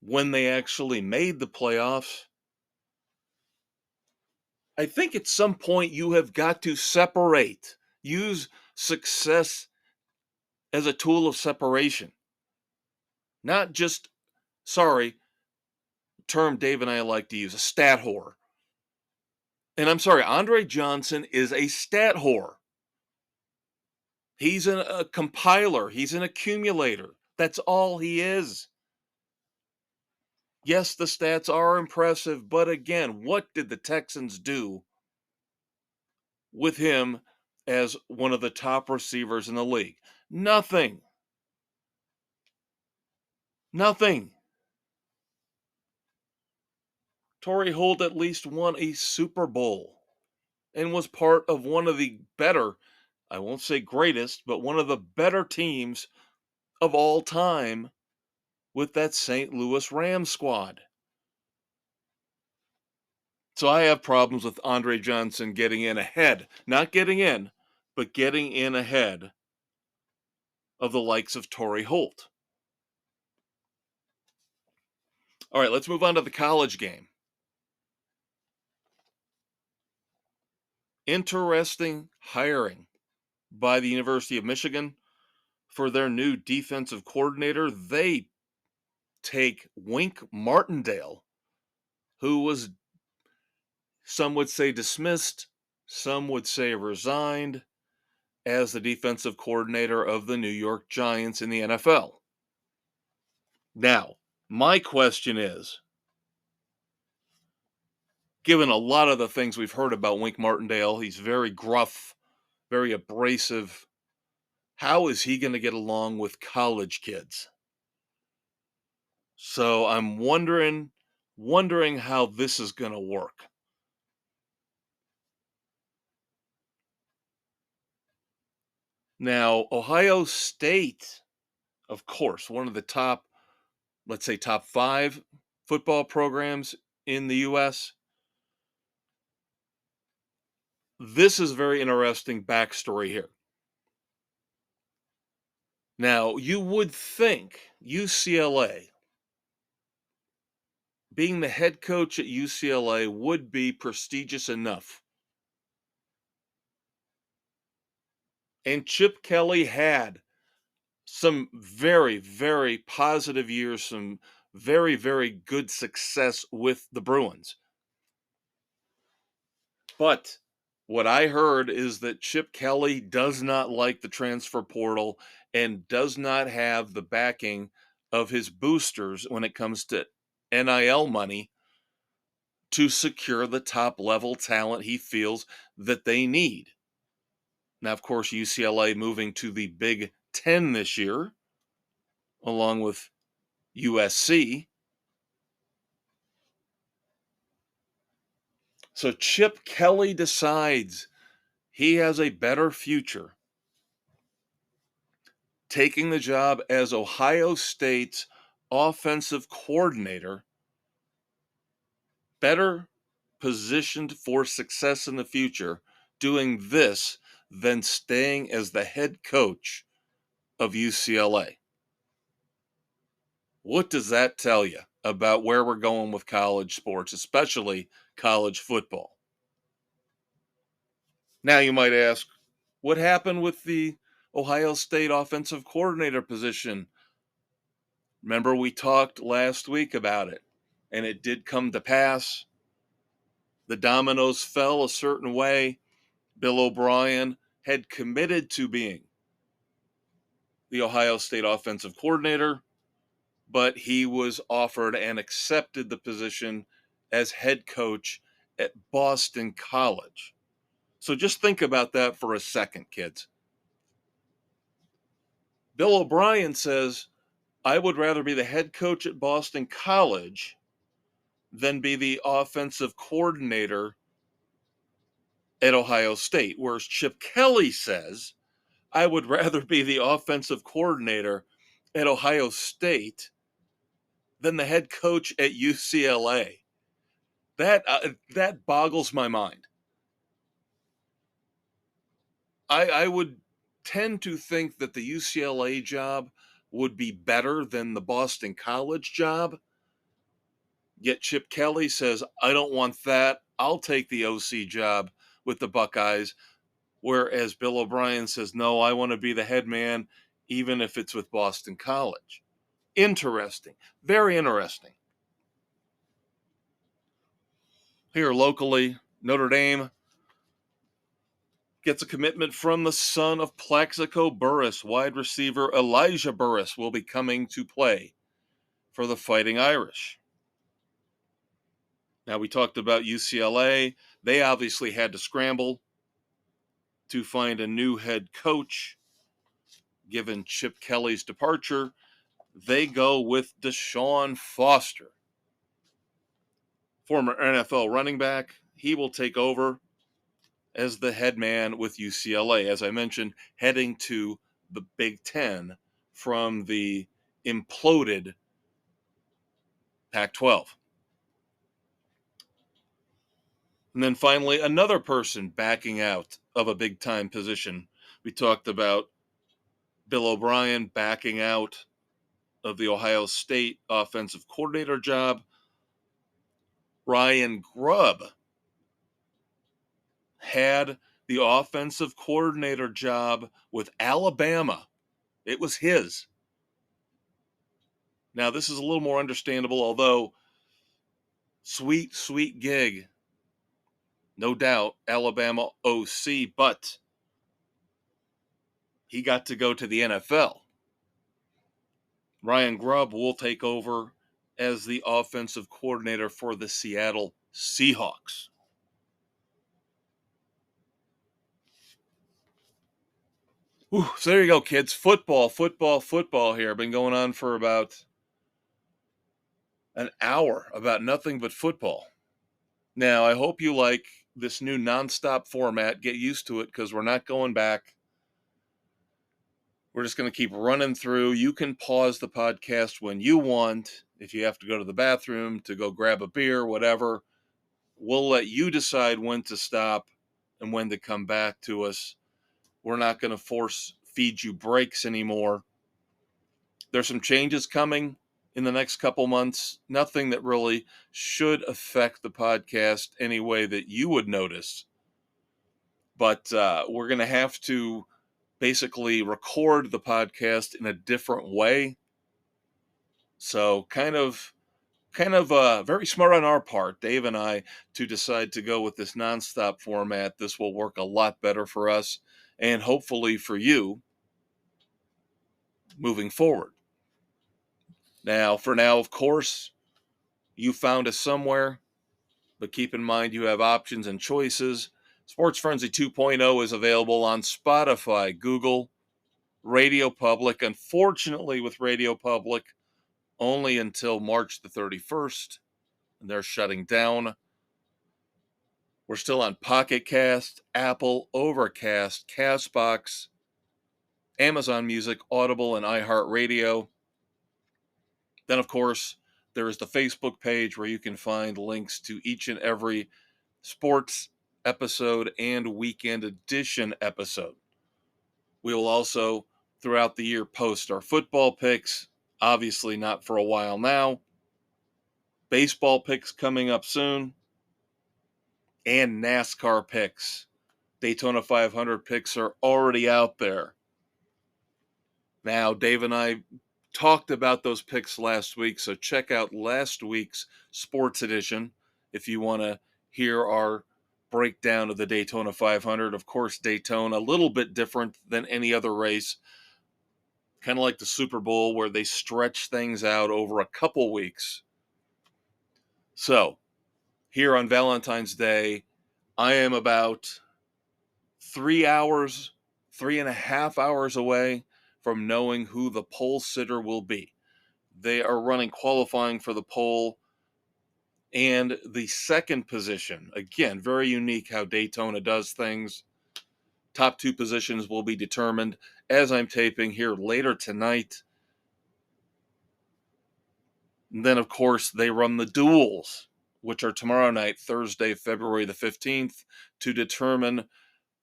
When they actually made the playoffs, I think at some point you have got to separate, use success as a tool of separation. Not just, sorry, term Dave and I like to use, a stat whore. And I'm sorry, Andre Johnson is a stat whore. He's a compiler, he's an accumulator. That's all he is. Yes, the stats are impressive, but again, what did the Texans do with him as one of the top receivers in the league? Nothing. Nothing. Torrey Holt at least won a Super Bowl and was part of one of the better, I won't say greatest, but one of the better teams of all time with that St. Louis Rams squad. So I have problems with Andre Johnson getting in ahead, not getting in, but getting in ahead of the likes of Torrey Holt. All right, let's move on to the college game. Interesting hiring by the University of Michigan for their new defensive coordinator. They take Wink Martindale, who was, some would say, dismissed, some would say resigned, as the defensive coordinator of the New York Giants in the NFL. Now, my question is, given a lot of the things we've heard about Wink Martindale, he's very gruff, very abrasive. How is he going to get along with college kids? So I'm wondering how this is going to work. Now, Ohio State, of course, one of the top, let's say top 5 football programs in the US. This is very interesting backstory here. Now, you would think UCLA, being the head coach at UCLA, would be prestigious enough. And Chip Kelly had some very, very positive years, some very, very good success with the Bruins. But what I heard is that Chip Kelly does not like the transfer portal and does not have the backing of his boosters when it comes to NIL money to secure the top level talent he feels that they need. Now, of course, UCLA moving to the Big Ten this year, along with USC. So Chip Kelly decides he has a better future taking the job as Ohio State's offensive coordinator, better positioned for success in the future doing this than staying as the head coach of UCLA. What does that tell you about where we're going with college sports, especially college football? Now you might ask, what happened with the Ohio State offensive coordinator position? Remember, we talked last week about it, and it did come to pass. The dominoes fell a certain way. Bill O'Brien had committed to being the Ohio State offensive coordinator, but he was offered and accepted the position as head coach at Boston College. So just think about that for a second, kids. Bill O'Brien says, I would rather be the head coach at Boston College than be the offensive coordinator at Ohio State. Whereas Chip Kelly says, I would rather be the offensive coordinator at Ohio State than the head coach at UCLA. That boggles my mind. I would tend to think that the UCLA job would be better than the Boston College job. Yet Chip Kelly says, I don't want that. I'll take the OC job with the Buckeyes. Whereas Bill O'Brien says, no, I want to be the head man, even if it's with Boston College. Interesting. Very interesting. Here locally, Notre Dame gets a commitment from the son of Plaxico Burress. Wide receiver Elijah Burress will be coming to play for the Fighting Irish. Now, we talked about UCLA. They obviously had to scramble to find a new head coach. Given Chip Kelly's departure, they go with Deshaun Foster, former NFL running back. He will take over as the head man with UCLA, as I mentioned, heading to the Big Ten from the imploded Pac 12. And then finally, another person backing out of a big time position. We talked about Bill O'Brien backing out of the Ohio State offensive coordinator job. Ryan Grubb had the offensive coordinator job with Alabama. It was his. Now, this is a little more understandable, although sweet, sweet gig. No doubt, Alabama OC, but he got to go to the NFL. Ryan Grubb will take over as the offensive coordinator for the Seattle Seahawks. Whew, so there you go, kids. Football here. Been going on for about an hour about nothing but football. Now, I hope you like this new nonstop format. Get used to it because we're not going back. We're just going to keep running through. You can pause the podcast when you want. If you have to go to the bathroom, to go grab a beer, whatever, we'll let you decide when to stop and when to come back to us. We're not going to force feed you breaks anymore. There's some changes coming in the next couple months. Nothing that really should affect the podcast any way that you would notice. But we're going to have to basically record the podcast in a different way. So kind of very smart on our part, Dave and I, to decide to go with this nonstop format. This will work a lot better for us and hopefully for you moving forward. Now, for now, of course, you found us somewhere, but keep in mind you have options and choices. Sports Frenzy 2.0 is available on Spotify, Google, Radio Public. Unfortunately, with Radio Public, only until March the 31st, and they're shutting down. We're still on Pocket Cast, Apple, Overcast, Castbox, Amazon Music, Audible, and iHeartRadio. Then, of course, there is the Facebook page where you can find links to each and every sports episode and weekend edition episode. We will also, throughout the year, post our football picks. Obviously, not for a while now. Baseball picks coming up soon. And NASCAR picks. Daytona 500 picks are already out there. Now, Dave and I talked about those picks last week, so check out last week's sports edition if you want to hear our breakdown of the Daytona 500. Of course, Daytona, a little bit different than any other race, kind of like the Super Bowl where they stretch things out over a couple weeks. So, here on Valentine's Day, I am about 3.5 hours away from knowing who the pole sitter will be. They are running qualifying for the pole and the second position. Again, very unique how Daytona does things. Top two positions will be determined as I'm taping here later tonight. And then, of course, they run the duels, which are tomorrow night, Thursday, February the 15th, to determine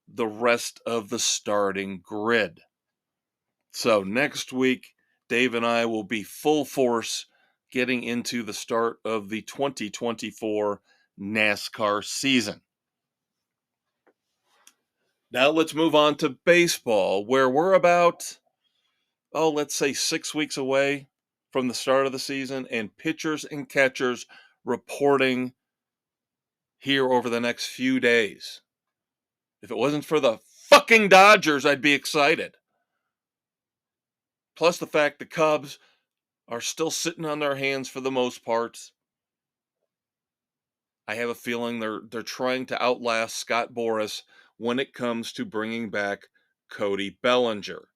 the rest of the starting grid. So next week, Dave and I will be full force getting into the start of the 2024 NASCAR season. Now let's move on to baseball, where we're about, let's say 6 weeks away from the start of the season, and pitchers and catchers reporting here over the next few days. If it wasn't for the fucking Dodgers, I'd be excited. Plus the fact the Cubs are still sitting on their hands for the most part. I have a feeling they're trying to outlast Scott Boras when it comes to bringing back Cody Bellinger.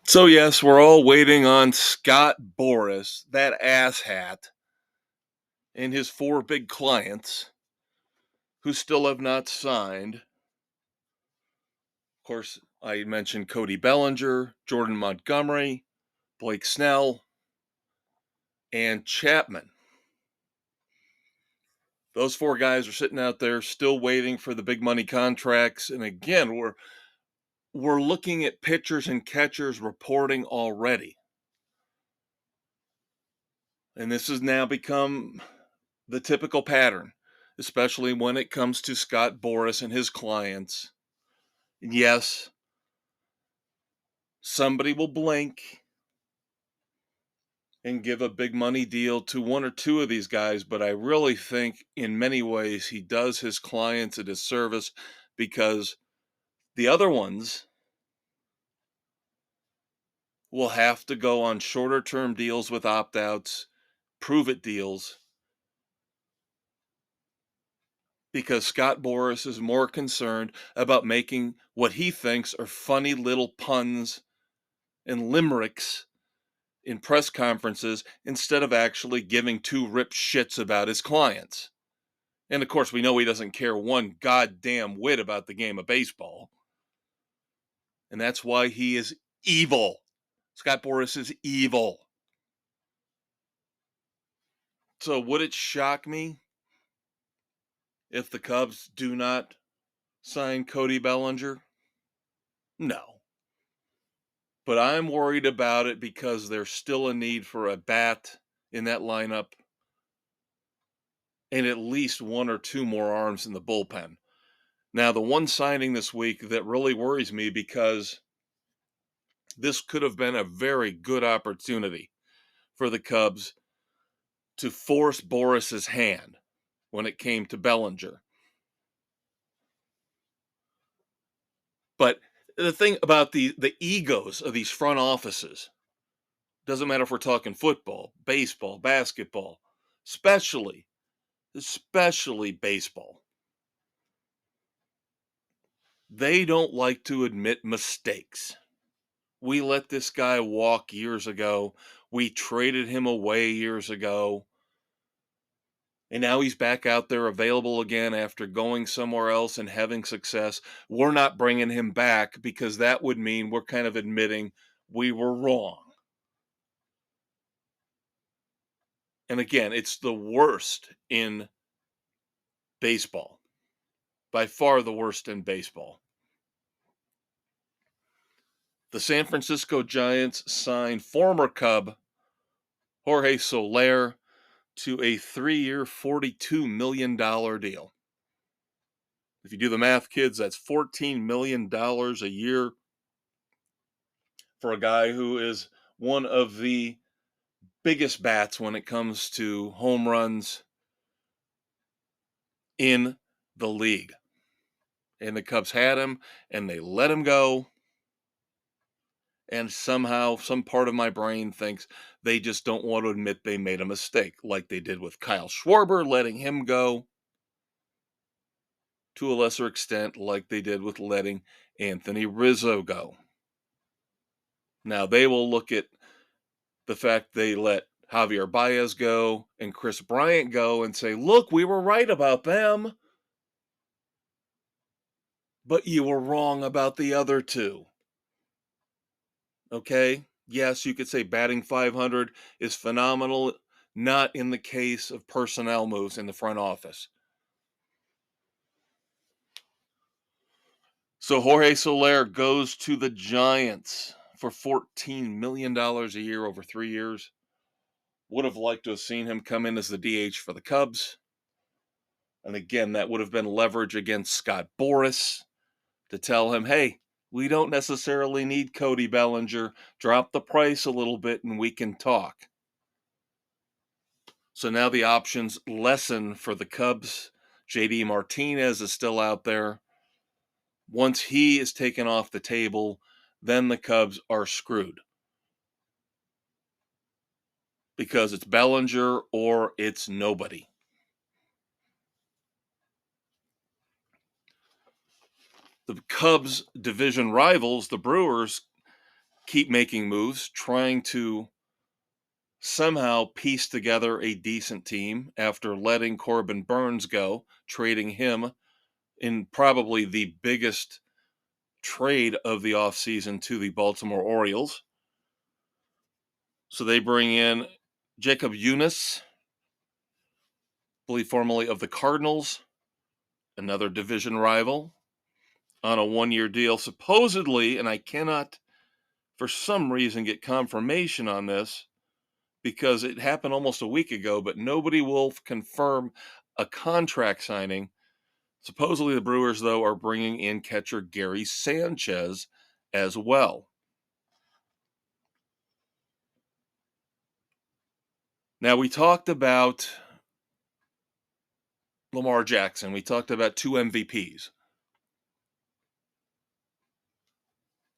So yes, we're all waiting on Scott Boras, that asshat, and his 4 big clients who still have not signed. Of course, I mentioned Cody Bellinger, Jordan Montgomery, Blake Snell, and Chapman. Those 4 guys are sitting out there still waiting for the big money contracts. And again, we're looking at pitchers and catchers reporting already. And this has now become the typical pattern. especially when it comes to Scott Boras and his clients. Yes, somebody will blink and give a big money deal to one or two of these guys, but I really think in many ways he does his clients a disservice because the other ones will have to go on shorter term deals with opt outs, prove it deals, because Scott Boras is more concerned about making what he thinks are funny little puns and limericks in press conferences instead of actually giving two rip shits about his clients. And of course, we know he doesn't care one goddamn whit about the game of baseball. And that's why he is evil. Scott Boras is evil. So, would it shock me if the Cubs do not sign Cody Bellinger? No. But I'm worried about it because there's still a need for a bat in that lineup and at least one or two more arms in the bullpen. Now, the one signing this week that really worries me because this could have been a very good opportunity for the Cubs to force Boris's hand when it came to Bellinger. But the thing about the egos of these front offices, doesn't matter if we're talking football, baseball, basketball, especially baseball. They don't like to admit mistakes. We let this guy walk years ago. We traded him away years ago. And now he's back out there available again after going somewhere else and having success. We're not bringing him back because that would mean we're kind of admitting we were wrong. And again, it's the worst in baseball. By far the worst in baseball. The San Francisco Giants signed former Cub Jorge Soler to a 3-year, $42 million deal. If you do the math, kids, that's $14 million a year for a guy who is one of the biggest bats when it comes to home runs in the league. And the Cubs had him, and they let him go. And somehow, some part of my brain thinks they just don't want to admit they made a mistake, like they did with Kyle Schwarber, letting him go, to a lesser extent, like they did with letting Anthony Rizzo go. Now, they will look at the fact they let Javier Baez go and Chris Bryant go and say, look, we were right about them, but you were wrong about the other two. Okay? Yes, you could say batting 500 is phenomenal, not in the case of personnel moves in the front office. So Jorge Soler goes to the Giants for $14 million a year over 3 years. Would have liked to have seen him come in as the DH for the Cubs. And again, that would have been leverage against Scott Boras to tell him, hey, we don't necessarily need Cody Bellinger. Drop the price a little bit and we can talk. So now the options lessen for the Cubs. JD Martinez is still out there. Once he is taken off the table, then the Cubs are screwed. Because it's Bellinger or it's nobody. The Cubs' division rivals, the Brewers, keep making moves, trying to somehow piece together a decent team after letting Corbin Burns go, trading him in probably the biggest trade of the offseason to the Baltimore Orioles. So they bring in Jacob Eunice, I believe formerly of the Cardinals, another division rival, on a 1-year deal, supposedly, and I cannot, for some reason, get confirmation on this because it happened almost a week ago, but nobody will confirm a contract signing. Supposedly, the Brewers, though, are bringing in catcher Gary Sanchez as well. Now, we talked about Lamar Jackson. We talked about 2 MVPs.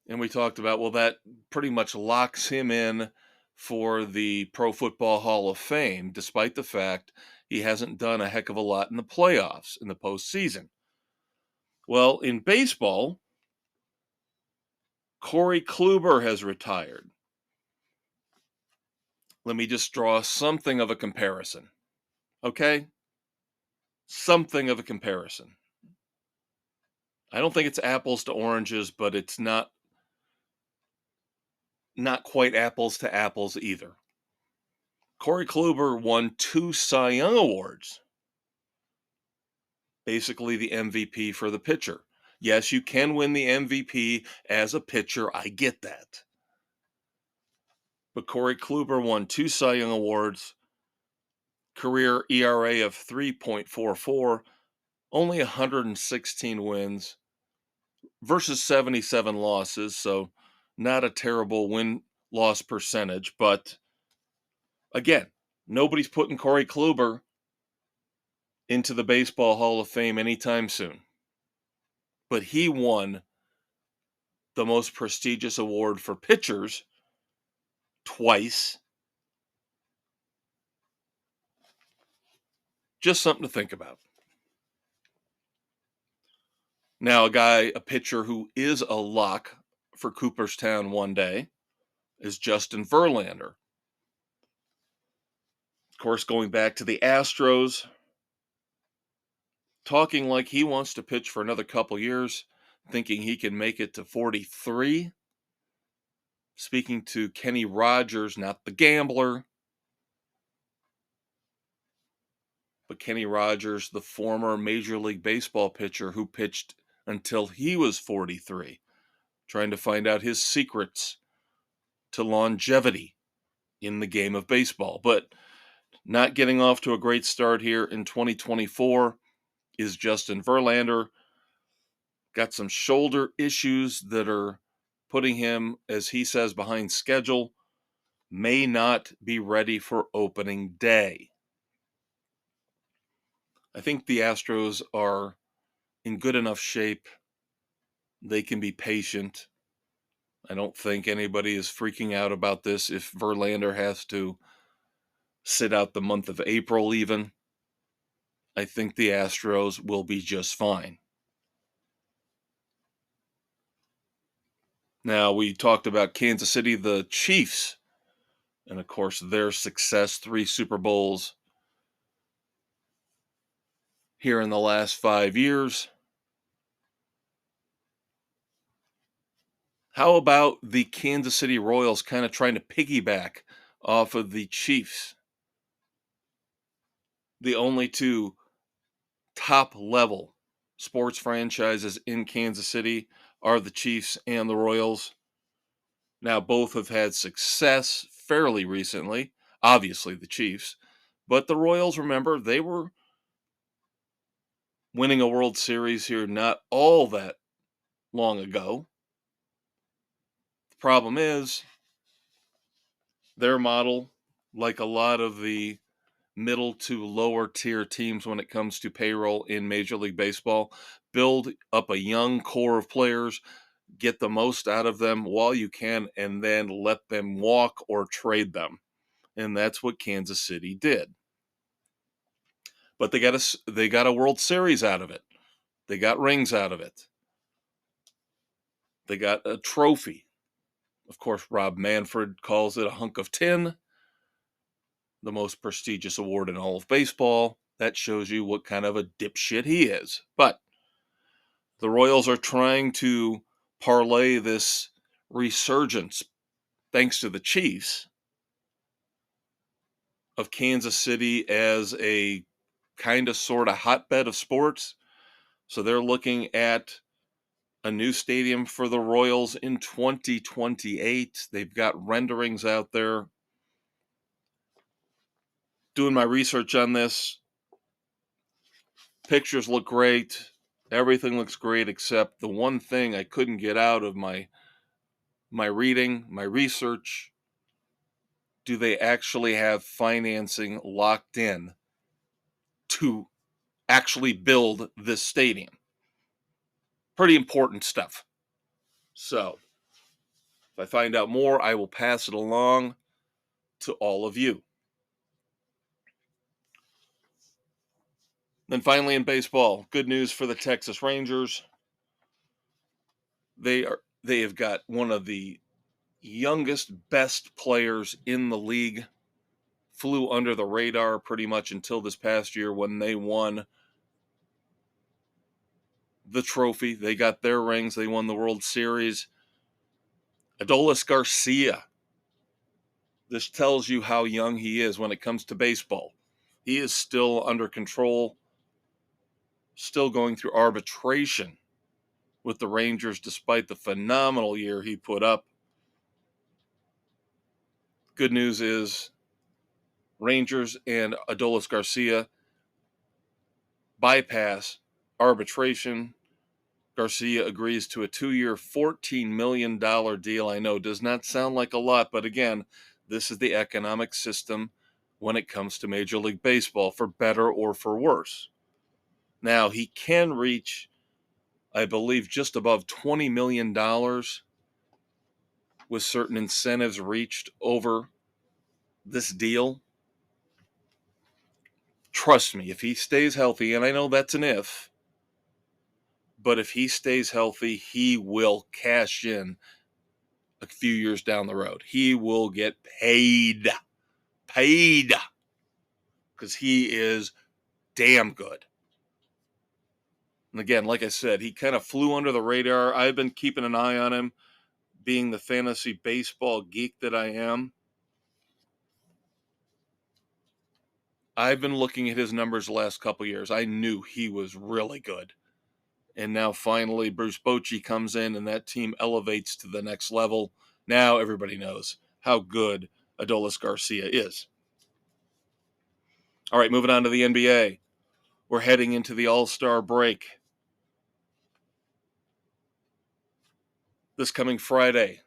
And we talked about, well, that pretty much locks him in for the Pro Football Hall of Fame, despite the fact he hasn't done a heck of a lot in the playoffs, in the postseason. Well, in baseball, Corey Kluber has retired. Let me just draw something of a comparison. Okay? Something of a comparison. I don't think it's apples to oranges, but it's not quite apples to apples either. Corey Kluber won 2 Cy Young Awards. Basically the MVP for the pitcher. Yes, you can win the MVP as a pitcher. I get that. But Corey Kluber won 2 Cy Young Awards, career ERA of 3.44, only 116 wins versus 77 losses, so not a terrible win-loss percentage. But again, nobody's putting Corey Kluber into the Baseball Hall of Fame anytime soon. But he won the most prestigious award for pitchers twice. Just something to think about. Now, a pitcher who is a lock for Cooperstown one day is Justin Verlander. Of course, going back to the Astros, talking like he wants to pitch for another couple years, thinking he can make it to 43. Speaking to Kenny Rogers, not the gambler, but Kenny Rogers, the former Major League Baseball pitcher who pitched until he was 43, trying to find out his secrets to longevity in the game of baseball. But not getting off to a great start here in 2024 is Justin Verlander. Got some shoulder issues that are putting him, as he says, behind schedule. May not be ready for opening day. I think the Astros are in good enough shape. They can be patient. I don't think anybody is freaking out about this if Verlander has to sit out the month of April even. I think the Astros will be just fine. Now, we talked about Kansas City, the Chiefs, and of course their success, 3 Super Bowls here in the last 5 years. How about the Kansas City Royals kind of trying to piggyback off of the Chiefs? The only 2 top level sports franchises in Kansas City are the Chiefs and the Royals. Now, both have had success fairly recently, obviously the Chiefs, but the Royals, remember, they were winning a World Series here not all that long ago. The problem is their model, like a lot of the middle to lower tier teams when it comes to payroll in Major League Baseball, build up a young core of players, get the most out of them while you can, and then let them walk or trade them. And that's what Kansas City did. But they got a World Series out of it. They got rings out of it. They got a trophy. Of course, Rob Manfred calls it a hunk of tin, the most prestigious award in all of baseball. That shows you what kind of a dipshit he is. But the Royals are trying to parlay this resurgence, thanks to the Chiefs, of Kansas City as a kind of sort of hotbed of sports. So they're looking at a new stadium for the Royals in 2028. They've got renderings out there. Doing my research on this, Pictures look great. Everything looks great except the one thing I couldn't get out of my reading, my research. Do they actually have financing locked in to actually build this stadium? Pretty important stuff. So, if I find out more, I will pass it along to all of you. Then finally in baseball, good news for the Texas Rangers. They have got one of the youngest, best players in the league. Flew under the radar pretty much until this past year when they won the trophy. They got their rings. They won the World Series. Adolis Garcia. This tells you how young he is when it comes to baseball. He is still under control, still going through arbitration with the Rangers despite the phenomenal year he put up. Good news is Rangers and Adolis Garcia bypass arbitration. Garcia agrees to a 2-year, $14 million deal. I know does not sound like a lot, but again, this is the economic system when it comes to Major League Baseball, for better or for worse. Now, he can reach, I believe, just above $20 million with certain incentives reached over this deal. Trust me, if he stays healthy, and I know that's an if, but if he stays healthy, he will cash in a few years down the road. He will get paid because he is damn good. And again, like I said, he kind of flew under the radar. I've been keeping an eye on him, being the fantasy baseball geek that I am. I've been looking at his numbers the last couple years. I knew he was really good. And now finally Bruce Bochy comes in and that team elevates to the next level. Now everybody knows how good Adolis Garcia is. All right, moving on to the NBA. We're heading into the All-Star break. This coming Friday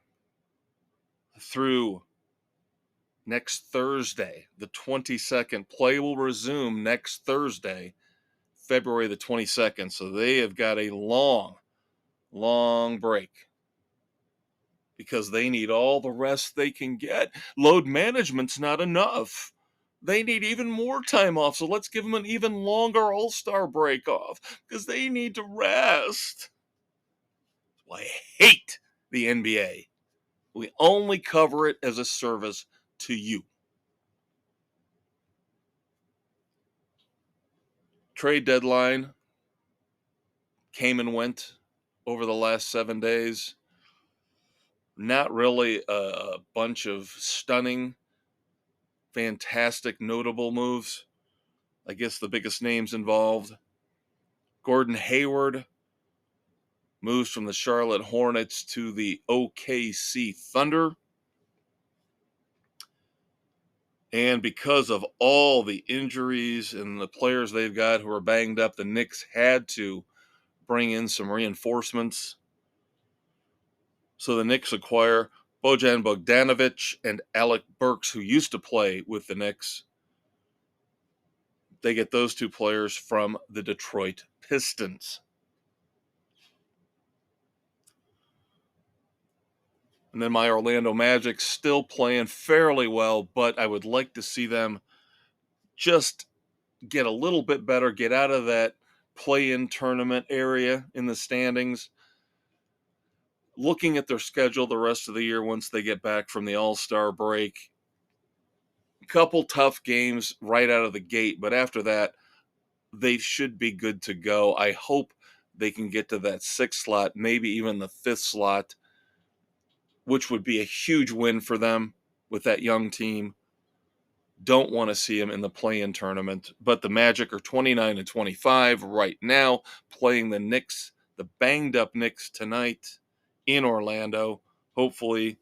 through next Thursday, the 22nd. Play will resume next Thursday, February the 22nd. So they have got a long break because they need all the rest they can get. Load management's not enough. They need even more time off. So let's give them an even longer All-Star break off because they need to rest. I hate the NBA. We only cover it as a service to you. Trade deadline came and went over the last 7 days. Not really a bunch of stunning, fantastic, notable moves. I guess the biggest names involved. Gordon Hayward moves from the Charlotte Hornets to the OKC Thunder. And because of all the injuries and the players they've got who are banged up, the Knicks had to bring in some reinforcements. So the Knicks acquire Bojan Bogdanovic and Alec Burks, who used to play with the Knicks. They get those two players from the Detroit Pistons. And then my Orlando Magic still playing fairly well, but I would like to see them just get a little bit better, get out of that play-in tournament area in the standings. Looking at their schedule the rest of the year once they get back from the All-Star break, a couple tough games right out of the gate, but after that, they should be good to go. I hope they can get to that 6th slot, maybe even the 5th slot, which would be a huge win for them with that young team. Don't want to see them in the play-in tournament, but the Magic are 29-25 right now, playing the Knicks, the banged-up Knicks tonight in Orlando. Hopefully,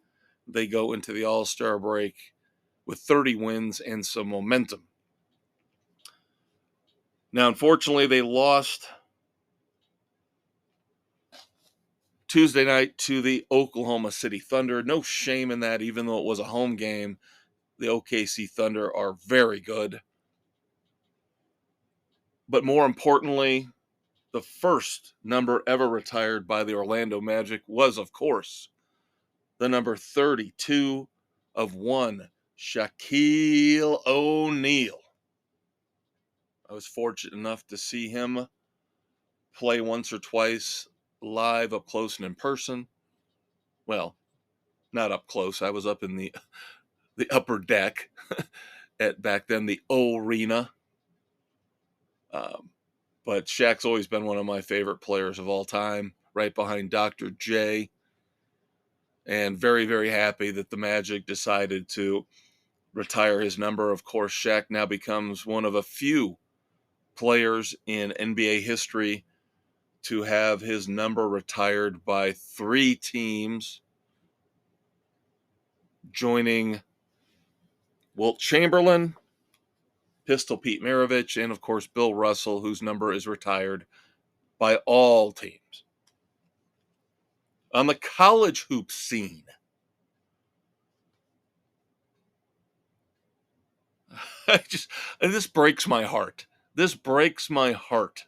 they go into the All-Star break with 30 wins and some momentum. Now, unfortunately, they lost Tuesday night to the Oklahoma City Thunder. No shame in that, even though it was a home game. The OKC Thunder are very good. But more importantly, the first number ever retired by the Orlando Magic was, of course, the number 32 of one, Shaquille O'Neal. I was fortunate enough to see him play once or twice live up close and in person. Well, not up close. I was up in the upper deck at back then the O Arena. Um, but Shaq's always been one of my favorite players of all time, right behind Dr. J. And very, very happy that the Magic decided to retire his number. Of course, Shaq now becomes one of a few players in NBA history to have his number retired by 3 teams, joining Wilt Chamberlain, Pistol Pete Maravich, and of course Bill Russell, whose number is retired by all teams. On the college hoop scene, this breaks my heart. This breaks my heart.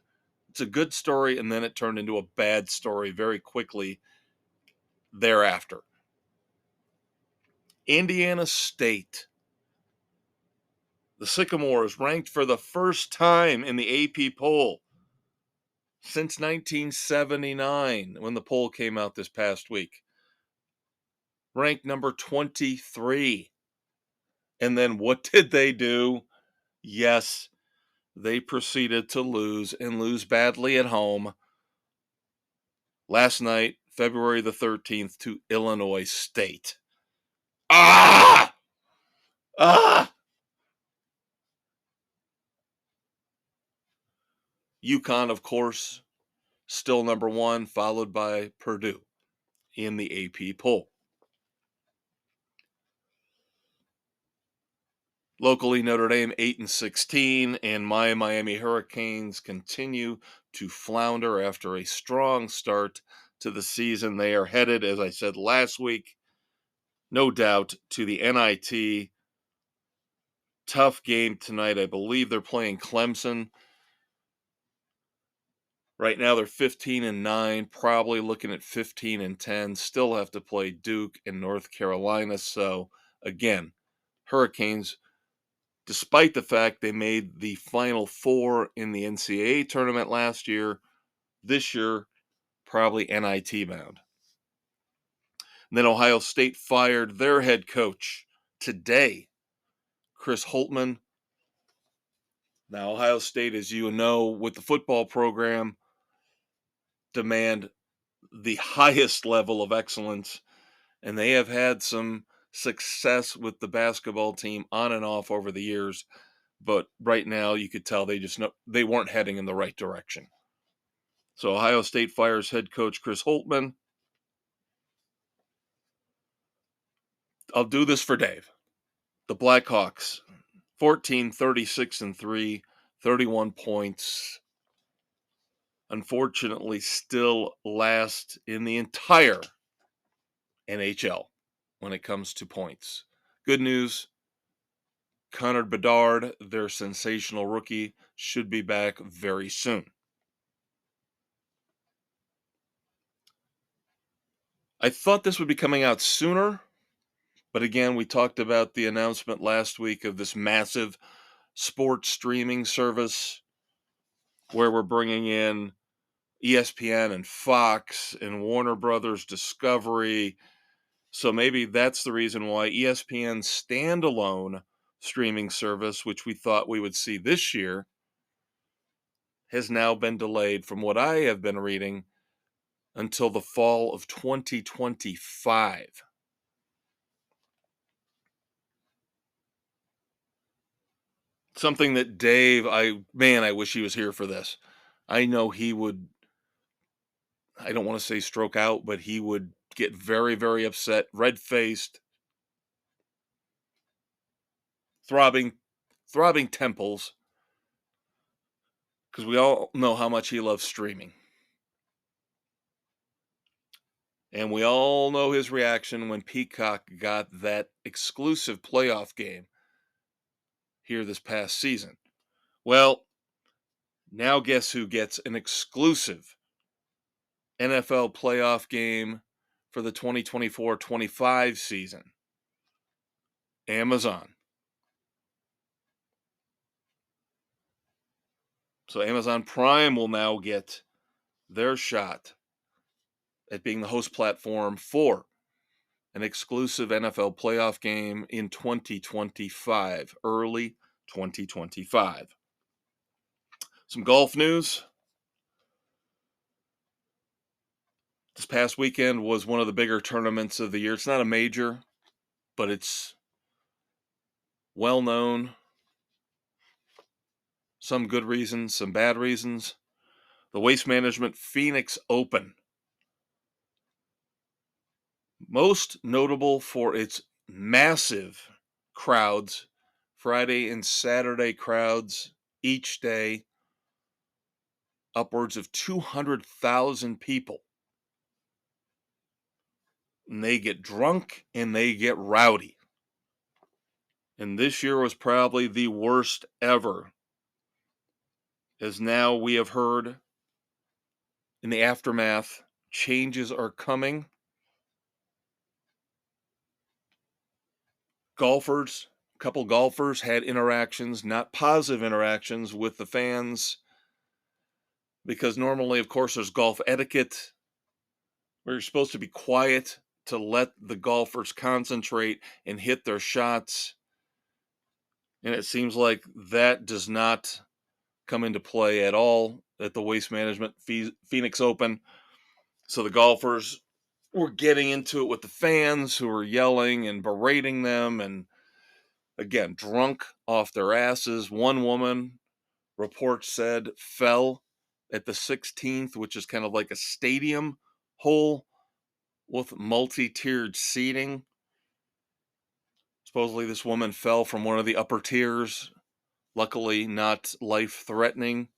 It's a good story, and then it turned into a bad story very quickly thereafter. Indiana State. The Sycamores ranked for the first time in the AP poll since 1979, when the poll came out this past week. Ranked number 23. And then what did they do? Yes, they proceeded to lose and lose badly at home last night, February the 13th, to Illinois State. Ah! Ah! UConn, of course, still number 1, followed by Purdue in the AP poll. Locally, Notre Dame 8-16, and my Miami Hurricanes continue to flounder after a strong start to the season. They are headed, as I said last week, no doubt, to the NIT. Tough game tonight. I believe they're playing Clemson. Right now they're 15-9, probably looking at 15-10. Still have to play Duke and North Carolina. So again, Hurricanes, despite the fact they made the Final Four in the NCAA tournament last year, this year probably NIT bound. And then Ohio State fired their head coach today, Chris Holtmann. Now, Ohio State, as you know, with the football program, demand the highest level of excellence, and they have had some success with the basketball team on and off over the years. But right now, you could tell they weren't heading in the right direction. So Ohio State fires head coach Chris Holtmann. I'll do this for Dave. The Blackhawks, 14-36-3, 31 points. Unfortunately, still last in the entire NHL when it comes to points. Good news, Connor Bedard, their sensational rookie, should be back very soon. I thought this would be coming out sooner, but again, we talked about the announcement last week of this massive sports streaming service where we're bringing in ESPN and Fox and Warner Brothers Discovery. So maybe that's the reason why ESPN's standalone streaming service, which we thought we would see this year, has now been delayed, from what I have been reading, until the fall of 2025. Something that Dave, I wish he was here for this. I know he would, I don't want to say stroke out, but he would get very, very upset, red-faced, throbbing temples because we all know how much he loves streaming. And we all know his reaction when Peacock got that exclusive playoff game here this past season. Well, now guess who gets an exclusive NFL playoff game for the 2024-25 season? Amazon. So Amazon Prime will now get their shot at being the host platform for an exclusive NFL playoff game in 2025, early 2025. Some golf news. This past weekend was one of the bigger tournaments of the year. It's not a major, but it's well known. Some good reasons, some bad reasons. The Waste Management Phoenix Open. Most notable for its massive crowds, Friday and Saturday crowds each day, upwards of 200,000 people. And they get drunk and they get rowdy. And this year was probably the worst ever, as now we have heard in the aftermath, changes are coming. Golfers, a couple golfers had interactions, not positive interactions with the fans, because normally, of course, there's golf etiquette where you're supposed to be quiet to let the golfers concentrate and hit their shots. And it seems like that does not come into play at all at the Waste Management Phoenix Open. So the golfers were getting into it with the fans who were yelling and berating them, and again, drunk off their asses. One woman, reports said, fell at the 16th, which is kind of like a stadium hole with multi-tiered seating. Supposedly this woman fell from one of the upper tiers. Luckily, not life-threatening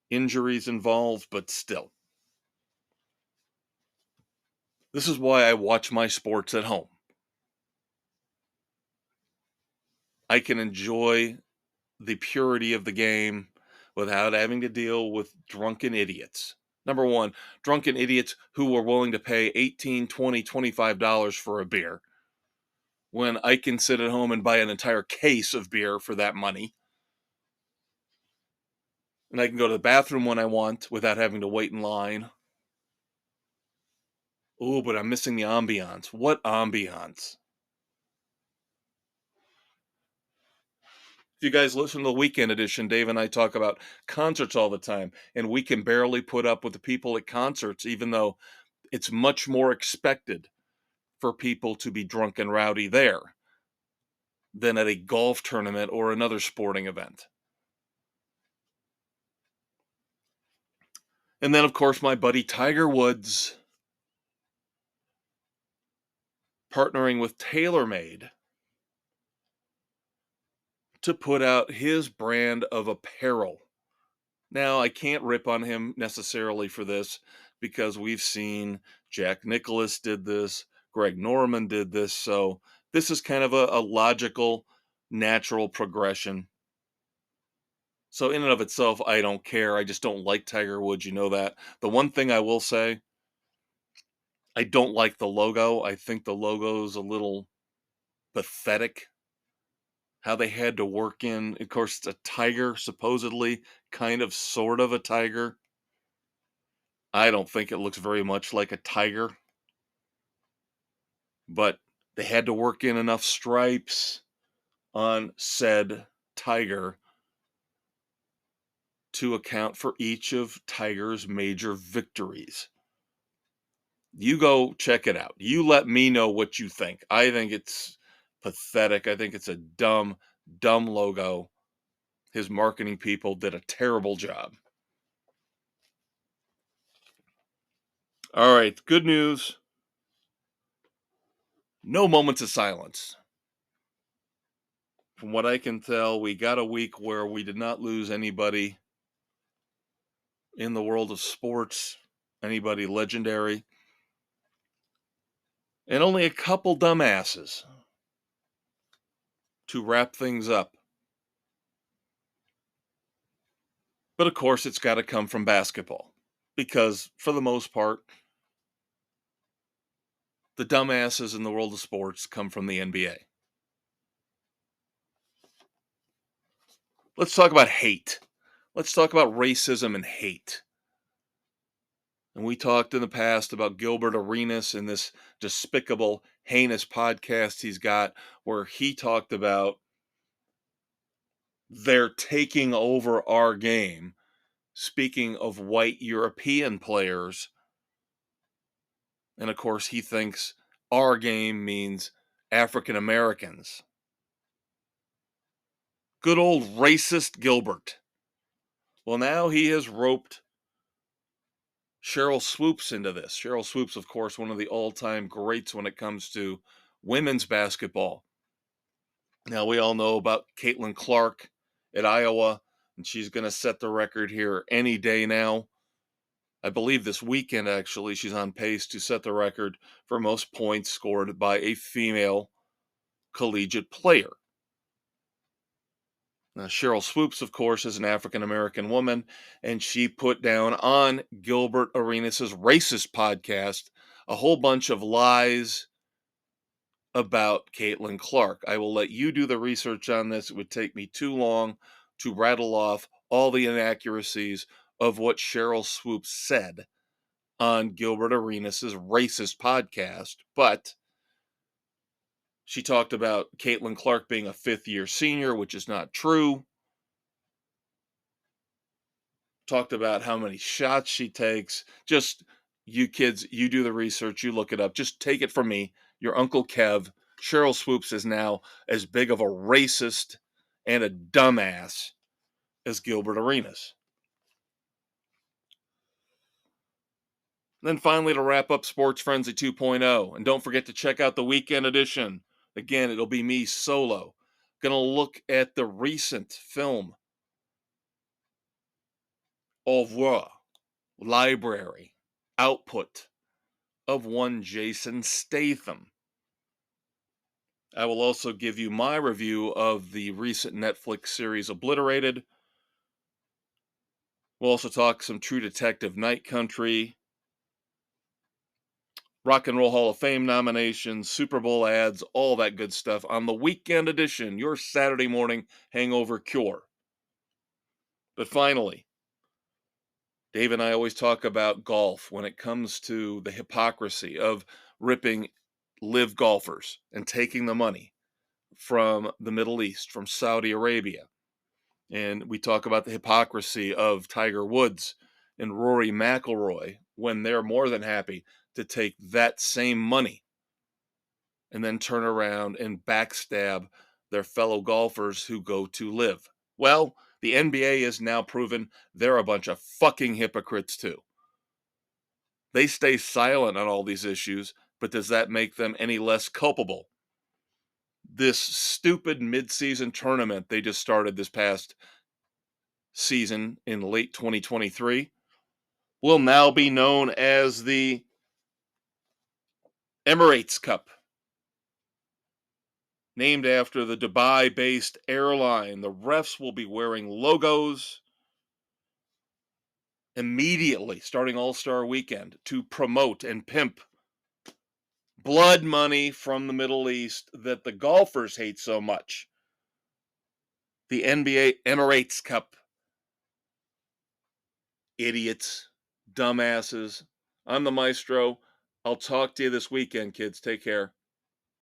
injuries involved, but still. This is why I watch my sports at home. I can enjoy the purity of the game without having to deal with drunken idiots. Number one, drunken idiots who are willing to pay $18, $20, $25 for a beer when I can sit at home and buy an entire case of beer for that money. And I can go to the bathroom when I want without having to wait in line. Oh, but I'm missing the ambiance. What ambiance? If you guys listen to the weekend edition, Dave and I talk about concerts all the time, and we can barely put up with the people at concerts, even though it's much more expected for people to be drunk and rowdy there than at a golf tournament or another sporting event. And then, of course, my buddy Tiger Woods partnering with TaylorMade to put out his brand of apparel. Now, I can't rip on him necessarily for this because we've seen Jack Nicklaus did this, Greg Norman did this, so this is kind of a logical, natural progression. So in and of itself, I don't care. I just don't like Tiger Woods, you know that. The one thing I will say, I don't like the logo. I think the logo's a little pathetic. How they had to work in, of course, it's a tiger, supposedly, kind of, sort of a tiger. I don't think it looks very much like a tiger, but they had to work in enough stripes on said tiger to account for each of Tiger's major victories. You go check it out. You let me know what you think. I think it's pathetic. I think it's a dumb, dumb logo. His marketing people did a terrible job. All right, good news. No moments of silence. From what I can tell, we got a week where we did not lose anybody in the world of sports, anybody legendary, and only a couple dumbasses to wrap things up. But of course, it's got to come from basketball because, for the most part, the dumbasses in the world of sports come from the NBA. Let's talk about hate. Let's talk about racism and hate. And we talked in the past about Gilbert Arenas in this despicable, heinous podcast he's got, where he talked about they're taking over our game. Speaking of white European players. And of course, he thinks our game means African Americans. Good old racist Gilbert. Well, now he has roped Sheryl Swoopes into this. Sheryl Swoopes, of course, one of the all-time greats when it comes to women's basketball. Now, we all know about Caitlin Clark at Iowa, and she's going to set the record here any day now. I believe this weekend, actually, she's on pace to set the record for most points scored by a female collegiate player. Now, Sheryl Swoopes, of course, is an African-American woman, and she put down on Gilbert Arenas' racist podcast a whole bunch of lies about Caitlin Clark. I will let you do the research on this. It would take me too long to rattle off all the inaccuracies of what Sheryl Swoopes said on Gilbert Arenas' racist podcast, but she talked about Caitlin Clark being a fifth-year senior, which is not true. Talked about how many shots she takes. Just, you kids, you do the research, you look it up. Just take it from me, your Uncle Kev. Sheryl Swoopes is now as big of a racist and a dumbass as Gilbert Arenas. Then finally, to wrap up Sports Frenzy 2.0, and don't forget to check out the weekend edition. Again, it'll be me solo. Gonna look at the recent film, oeuvre, library, output of one Jason Statham. I will also give you my review of the recent Netflix series Obliterated. We'll also talk some True Detective Night Country, Rock and Roll Hall of Fame nominations, Super Bowl ads, all that good stuff on the weekend edition, your Saturday morning hangover cure. But finally, Dave and I always talk about golf when it comes to the hypocrisy of ripping live golfers and taking the money from the Middle East, from Saudi Arabia. And we talk about the hypocrisy of Tiger Woods and Rory McIlroy when they're more than happy to take that same money and then turn around and backstab their fellow golfers who go to live. Well, the NBA has now proven they're a bunch of fucking hypocrites too. They stay silent on all these issues, but does that make them any less culpable? This stupid mid-season tournament they just started this past season in late 2023 will now be known as the Emirates Cup, named after the Dubai-based airline. The refs will be wearing logos immediately starting All-Star Weekend to promote and pimp blood money from the Middle East that the golfers hate so much. The NBA Emirates Cup. Idiots, dumbasses. I'm the Maestro. I'll talk to you this weekend, kids. Take care.